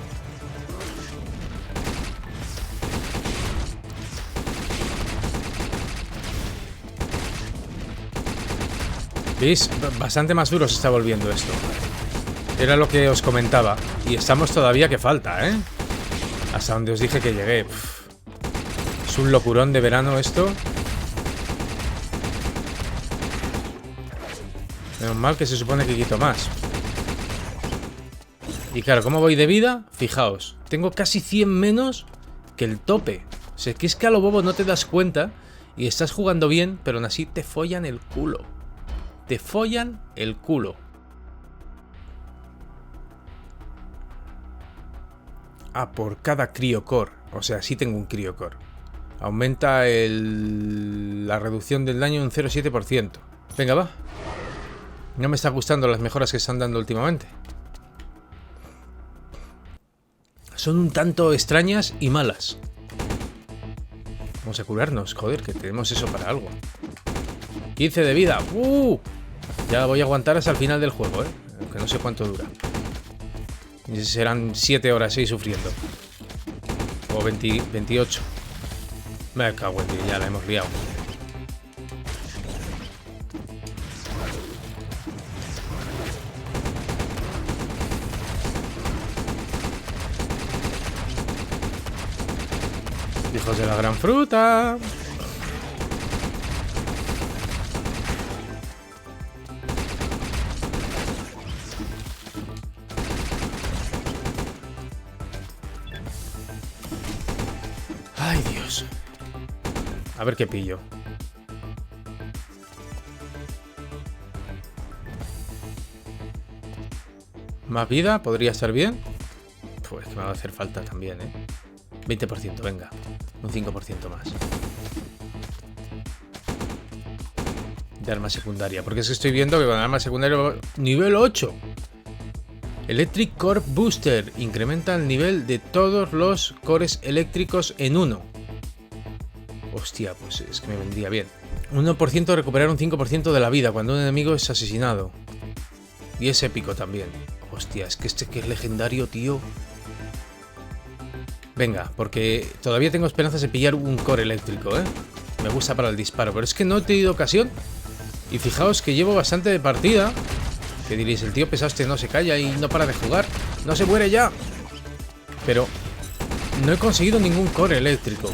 ¿Veis? Bastante más duro se está volviendo esto. Era lo que os comentaba. Y estamos todavía que falta, ¿eh? Hasta donde os dije que llegué. Es un locurón de verano esto. Menos mal que se supone que quito más. Y claro, ¿cómo voy de vida? Fijaos, tengo casi 100 menos que el tope. O sea, que es que a lo bobo no te das cuenta y estás jugando bien, pero aún así te follan el culo. Te follan el culo. Ah, por cada criocore. O sea, sí tengo un criocore. Aumenta la reducción del daño un 0,7%. Venga, va. No me están gustando las mejoras que están dando últimamente. Son un tanto extrañas y malas. Vamos a curarnos, joder, que tenemos eso para algo. 15 de vida. Ya voy a aguantar hasta el final del juego, aunque no sé cuánto dura. Y serán 7 horas, 6 sufriendo. O 28. Me cago en Dios, ya la hemos liado. Hijos de la gran fruta. Ay, Dios. A ver qué pillo. Más vida, podría estar bien. Pues que me va a hacer falta también, 20%, venga. Un 5% más. De arma secundaria. Porque es que estoy viendo que con arma secundaria... Nivel 8. Electric Core Booster. Incrementa el nivel de todos los cores eléctricos en 1. Hostia, pues es que me vendría bien. 1% de recuperar un 5% de la vida cuando un enemigo es asesinado. Y es épico también. Hostia, es que este que es legendario, tío. Venga, porque todavía tengo esperanzas de pillar un core eléctrico, Me gusta para el disparo, pero es que no he tenido ocasión. Y fijaos que llevo bastante de partida. Que diréis, el tío pesaste no se calla y no para de jugar. No se muere ya. Pero no he conseguido ningún core eléctrico.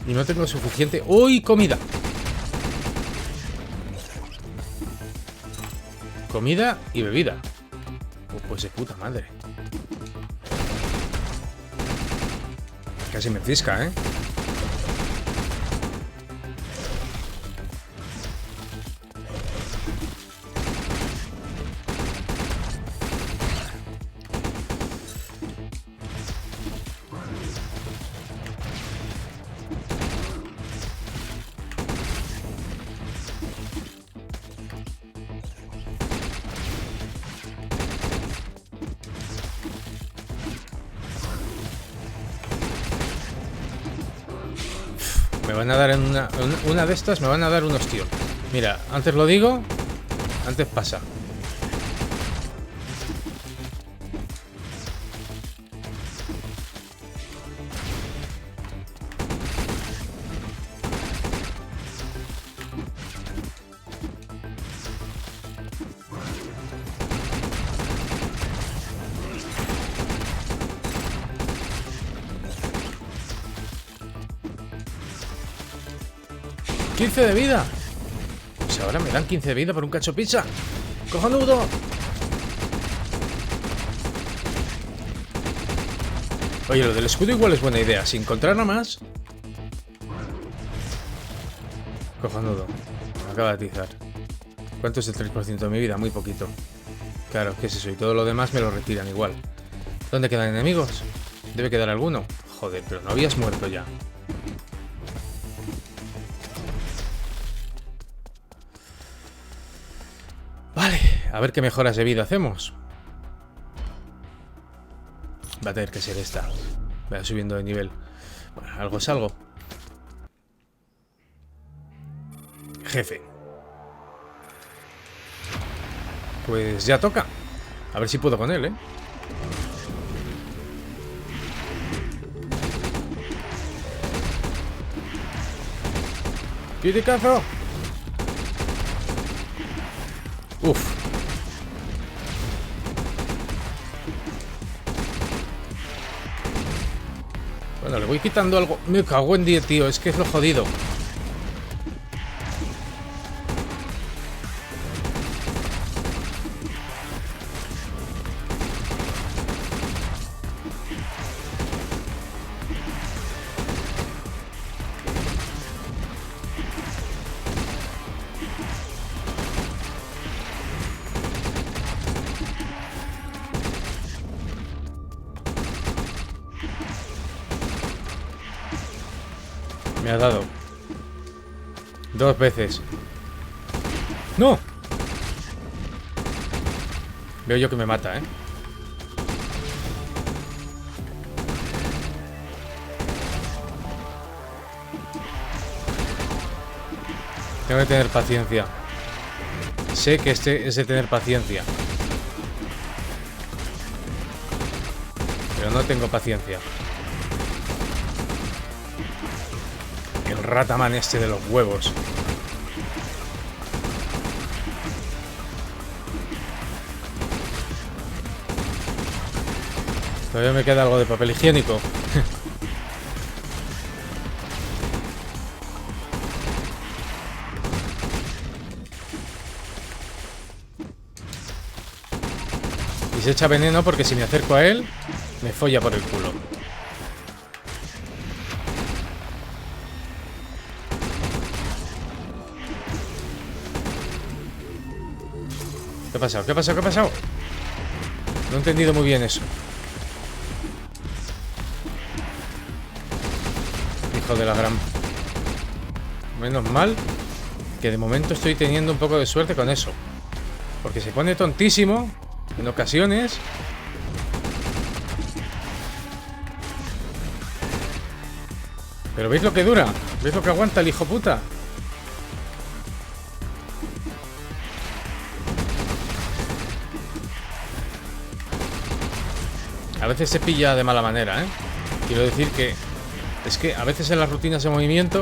Y no tengo suficiente... ¡Uy! Comida. Comida y bebida. Pues de puta madre. Casi me cisca, ¿eh? Me van a dar en una de estas, me van a dar un ostión. Mira, antes lo digo, antes pasa. ¡15 de vida! Pues ahora me dan 15 de vida por un cacho pizza. ¡Cojonudo! Oye, lo del escudo igual es buena idea. Si encontrara más... Cojonudo. Me acaba de atizar. ¿Cuánto es el 3% de mi vida? Muy poquito. Claro, ¿qué es eso? Y todo lo demás me lo retiran igual. ¿Dónde quedan enemigos? Debe quedar alguno. Joder, pero no habías muerto ya. Vale, a ver qué mejoras de vida hacemos. Va a tener que ser esta. Va subiendo de nivel. Bueno, algo es algo. Jefe. Pues ya toca. A ver si puedo con él, ¿eh? ¡Criticazo! Uf. Bueno, le voy quitando algo. Me cago en 10, tío. Es que es lo jodido. Me ha dado 2 veces. ¡No! Veo yo que me mata, ¿eh? Tengo que tener paciencia. Sé que este es de tener paciencia. Pero no tengo paciencia. El rataman este de los huevos. Todavía me queda algo de papel higiénico. Y se echa veneno porque si me acerco a él, me folla por el culo. ¿Qué ha pasado? ¿Qué ha pasado? ¿Qué ha pasado? No he entendido muy bien eso. Hijo de la gran... Menos mal que de momento estoy teniendo un poco de suerte con eso. Porque se pone tontísimo en ocasiones. Pero ¿veis lo que dura? ¿Veis lo que aguanta el hijo puta? A veces se pilla de mala manera, ¿eh? Quiero decir que... Es que a veces en las rutinas de movimiento...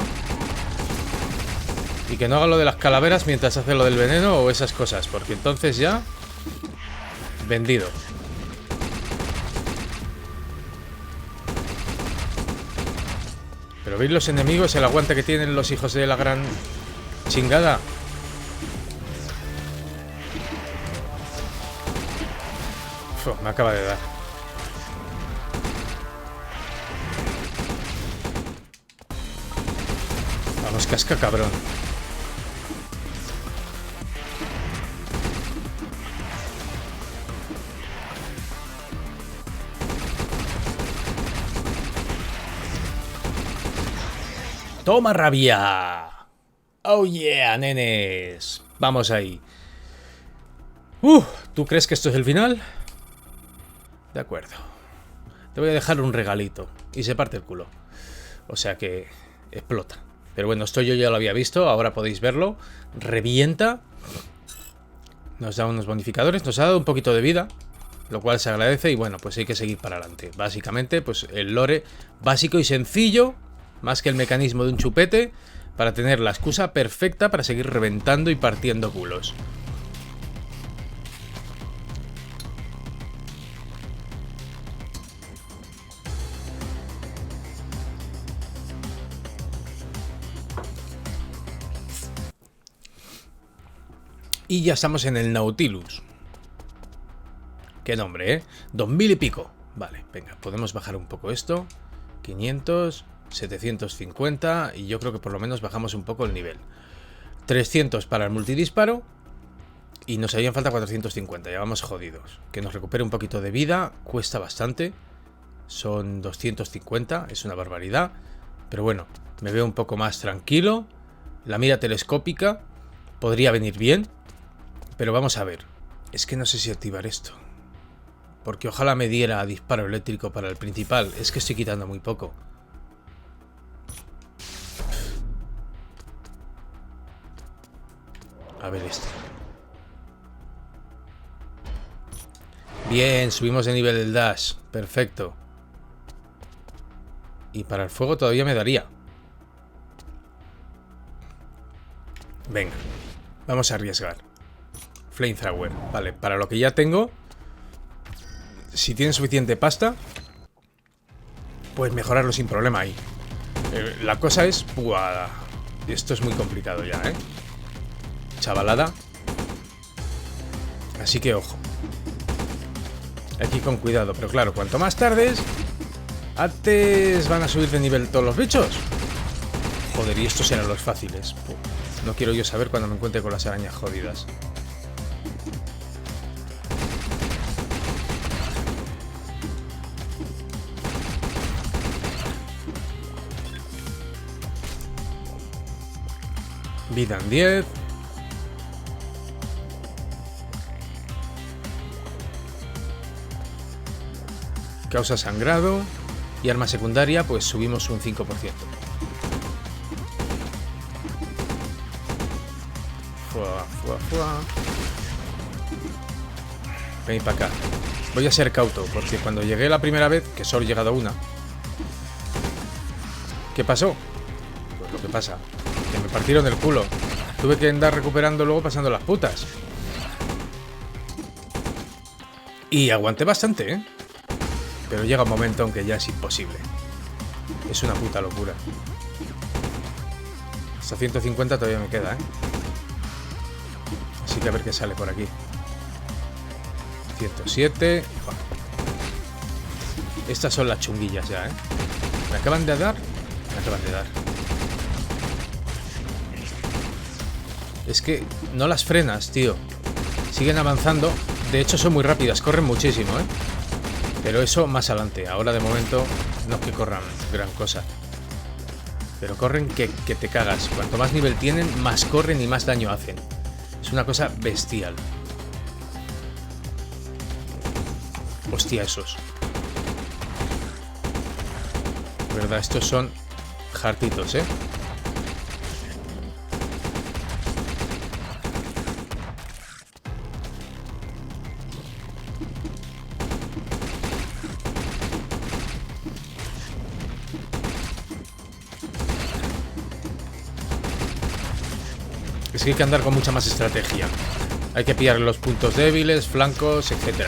Y que no haga lo de las calaveras mientras hace lo del veneno o esas cosas. Porque entonces ya... Vendido. Pero veis los enemigos, el aguante que tienen los hijos de la gran chingada. Uf, me acaba de dar. Vamos, casca, cabrón. ¡Toma rabia! ¡Oh yeah, nenes! Vamos ahí. ¿Tú crees que esto es el final? De acuerdo. Te voy a dejar un regalito. Y se parte el culo. O sea que explota. Pero bueno, esto yo ya lo había visto. Ahora podéis verlo. Revienta. Nos da unos bonificadores. Nos ha dado un poquito de vida. Lo cual se agradece. Y bueno, pues hay que seguir para adelante. Básicamente, pues el lore básico y sencillo. Más que el mecanismo de un chupete. Para tener la excusa perfecta para seguir reventando y partiendo culos. Y ya estamos en el Nautilus. Qué nombre, ¿eh? 2000 y pico. Vale, venga, podemos bajar un poco esto. 500, 750 y yo creo que por lo menos bajamos un poco el nivel. 300 para el multidisparo. Y nos harían falta 450, ya vamos jodidos. Que nos recupere un poquito de vida, cuesta bastante. Son 250, es una barbaridad. Pero bueno, me veo un poco más tranquilo. La mira telescópica podría venir bien. Pero vamos a ver. Es que no sé si activar esto. Porque ojalá me diera disparo eléctrico para el principal. Es que estoy quitando muy poco. A ver esto. Bien, subimos de nivel del dash. Perfecto. Y para el fuego todavía me daría. Venga. Vamos a arriesgar. Flamethrower. Vale, para lo que ya tengo... Si tienen suficiente pasta, pues mejorarlo sin problema ahí. La cosa es... ¡buah! Esto es muy complicado ya, ¿eh? Chavalada. Así que ojo. Aquí con cuidado. Pero claro, cuanto más tardes, antes van a subir de nivel todos los bichos. Joder, y estos eran los fáciles. No quiero yo saber cuando me encuentre con las arañas jodidas. Vida en 10. Causa sangrado. Y arma secundaria, pues subimos un 5%. Ven para acá. Voy a ser cauto, porque cuando llegué la primera vez, que solo he llegado una. ¿Qué pasó? Pues lo que pasa. Que me partieron el culo. Tuve que andar recuperando luego pasando las putas. Y aguanté bastante, ¿eh? Pero llega un momento en que ya es imposible. Es una puta locura. Hasta 150 todavía me queda, ¿eh? Así que a ver qué sale por aquí. 107. Estas son las chunguillas ya, ¿eh? ¿Me acaban de dar? Me acaban de dar. Es que no las frenas, tío. Siguen avanzando. De hecho son muy rápidas, corren muchísimo, ¿eh? Pero eso más adelante. Ahora de momento no es que corran gran cosa. Pero corren que te cagas. Cuanto más nivel tienen, más corren y más daño hacen. Es una cosa bestial. Hostia, esos. De verdad, estos son hartitos, ¿eh? Es que hay que andar con mucha más estrategia. Hay que pillar los puntos débiles, flancos, etc.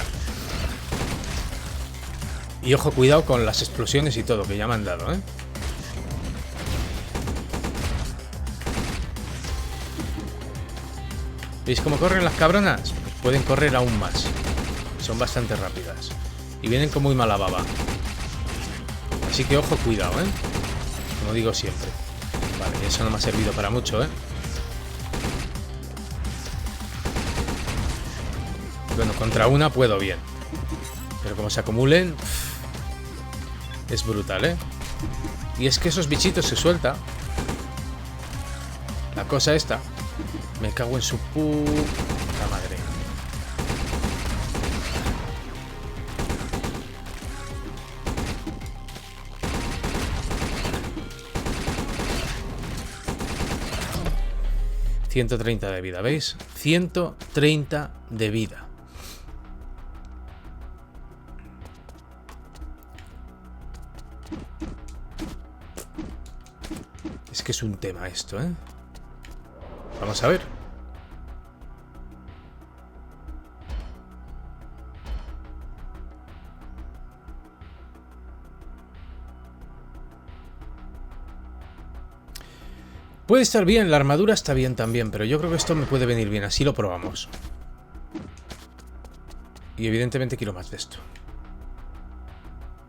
Y ojo, cuidado con las explosiones y todo, que ya me han dado, ¿eh? ¿Veis cómo corren las cabronas? Pues pueden correr aún más. Son bastante rápidas. Y vienen con muy mala baba. Así que ojo, cuidado, ¿eh? Como digo siempre. Vale, eso no me ha servido para mucho, ¿eh? Bueno, contra una puedo bien. Pero como se acumulen... es brutal, ¿eh? Y es que esos bichitos se suelta. La cosa esta. Me cago en su puta madre. ...130 de vida, ¿veis? 130 de vida. Es que es un tema esto, ¿eh? Vamos a ver. Puede estar bien, la armadura está bien también, pero yo creo que esto me puede venir bien, así lo probamos. Y evidentemente quiero más de esto.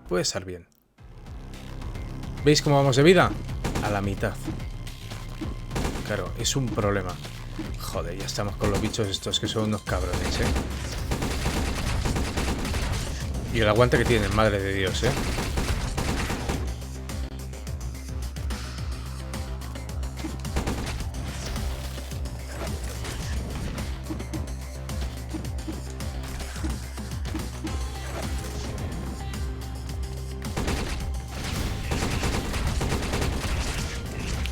Puede estar bien. ¿Veis cómo vamos de vida? A la mitad. Claro, es un problema. Joder, ya estamos con los bichos estos que son unos cabrones, ¿eh? Y el aguante que tienen, madre de Dios, ¿eh?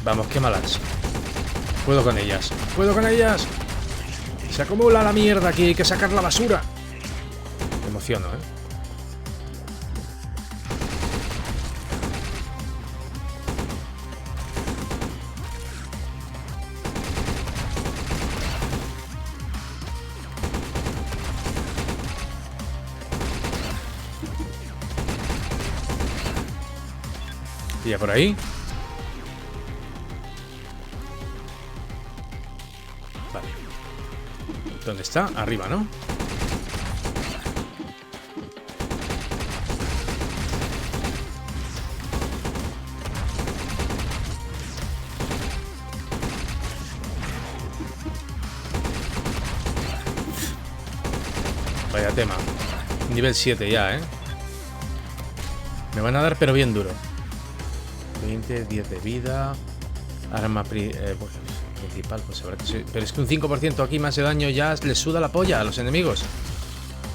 Vamos, qué malas. Puedo con ellas. ¡Puedo con ellas! Se acumula la mierda aquí, hay que sacar la basura. Me emociono, ¿eh? Y ya por ahí. ¿Dónde está? Arriba, ¿no? Vaya tema. Nivel 7 ya, ¿eh? Me van a dar pero bien duro. 20, 10 de vida. Arma principal, pues habrá que ser. Pero es que un 5% aquí más de daño ya les suda la polla a los enemigos.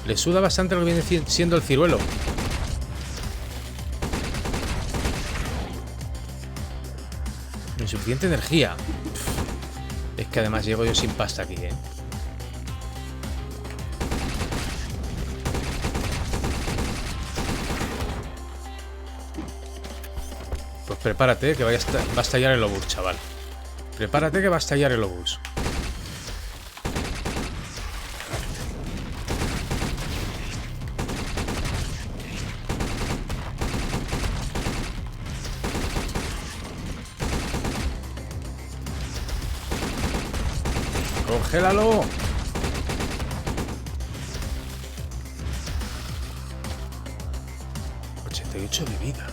Les suda bastante lo que viene siendo el ciruelo. Insuficiente energía. Es que además llego yo sin pasta aquí, ¿eh? Pues prepárate, que va a estallar el obús, chaval. Prepárate que va a estallar el obús. ¡Congélalo! ...88 de vida.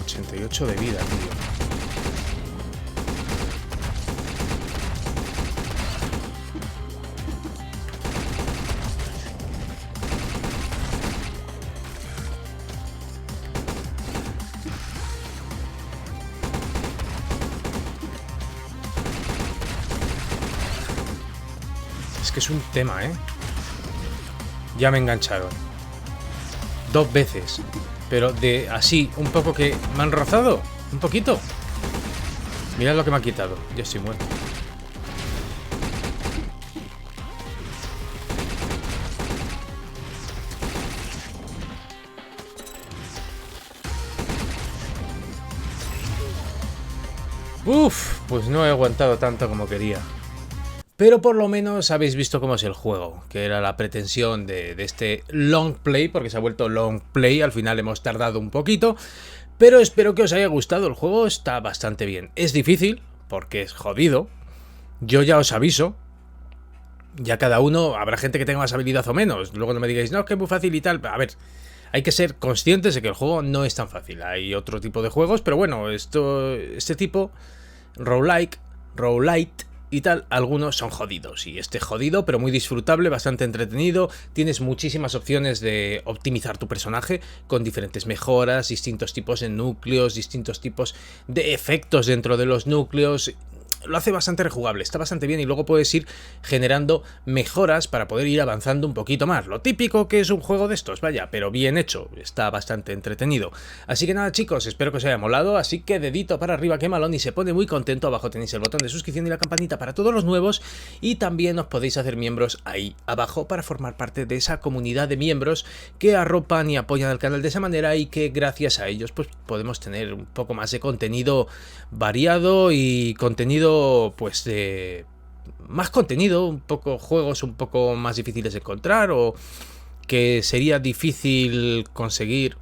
...88 de vida, tío. Es que es un tema, ¿eh? Ya me engancharon. 2 veces. Pero de así, un poco que me han rozado. Un poquito. Mirad lo que me ha quitado. Ya estoy muerto. Uf, pues no he aguantado tanto como quería. pero por lo menos habéis visto cómo es el juego, que era la pretensión de este long play, porque se ha vuelto long play, al final hemos tardado un poquito, pero espero que os haya gustado. El juego está bastante bien. Es difícil, porque es jodido, yo ya os aviso. Ya cada uno, habrá gente que tenga más habilidad o menos. Luego no me digáis, no, es que es muy fácil y tal. A ver, hay que ser conscientes de que el juego no es tan fácil. Hay otro tipo de juegos, pero bueno, este tipo, roguelike y tal, algunos son jodidos. Y este jodido, pero muy disfrutable, bastante entretenido. Tienes muchísimas opciones de optimizar tu personaje con diferentes mejoras, distintos tipos de núcleos, distintos tipos de efectos dentro de los núcleos. Lo hace bastante rejugable, está bastante bien y luego puedes ir generando mejoras para poder ir avanzando un poquito más. Lo típico que es un juego de estos, vaya, pero bien hecho, está bastante entretenido. Así que nada chicos, espero que os haya molado, así que dedito para arriba que Maloni se pone muy contento. Abajo tenéis el botón de suscripción y la campanita para todos los nuevos y también os podéis hacer miembros ahí abajo para formar parte de esa comunidad de miembros que arropan y apoyan al canal de esa manera y que gracias a ellos pues podemos tener un poco más de contenido variado y contenido pues de más contenido, un poco juegos un poco más difíciles de encontrar o que sería difícil conseguir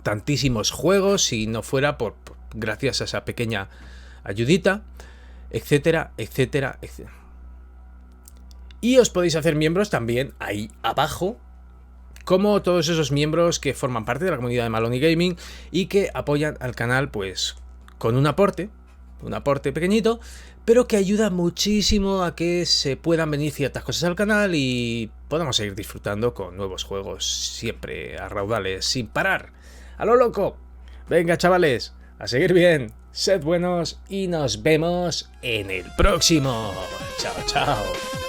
tantísimos juegos si no fuera por gracias a esa pequeña ayudita, etcétera, etcétera, etcétera. Y os podéis hacer miembros también ahí abajo, como todos esos miembros que forman parte de la comunidad de Maloni Gaming y que apoyan al canal pues con un aporte pequeñito, pero que ayuda muchísimo a que se puedan venir ciertas cosas al canal y podamos seguir disfrutando con nuevos juegos siempre a raudales, sin parar, a lo loco. Venga chavales, a seguir bien, sed buenos y nos vemos en el próximo. Chao, chao.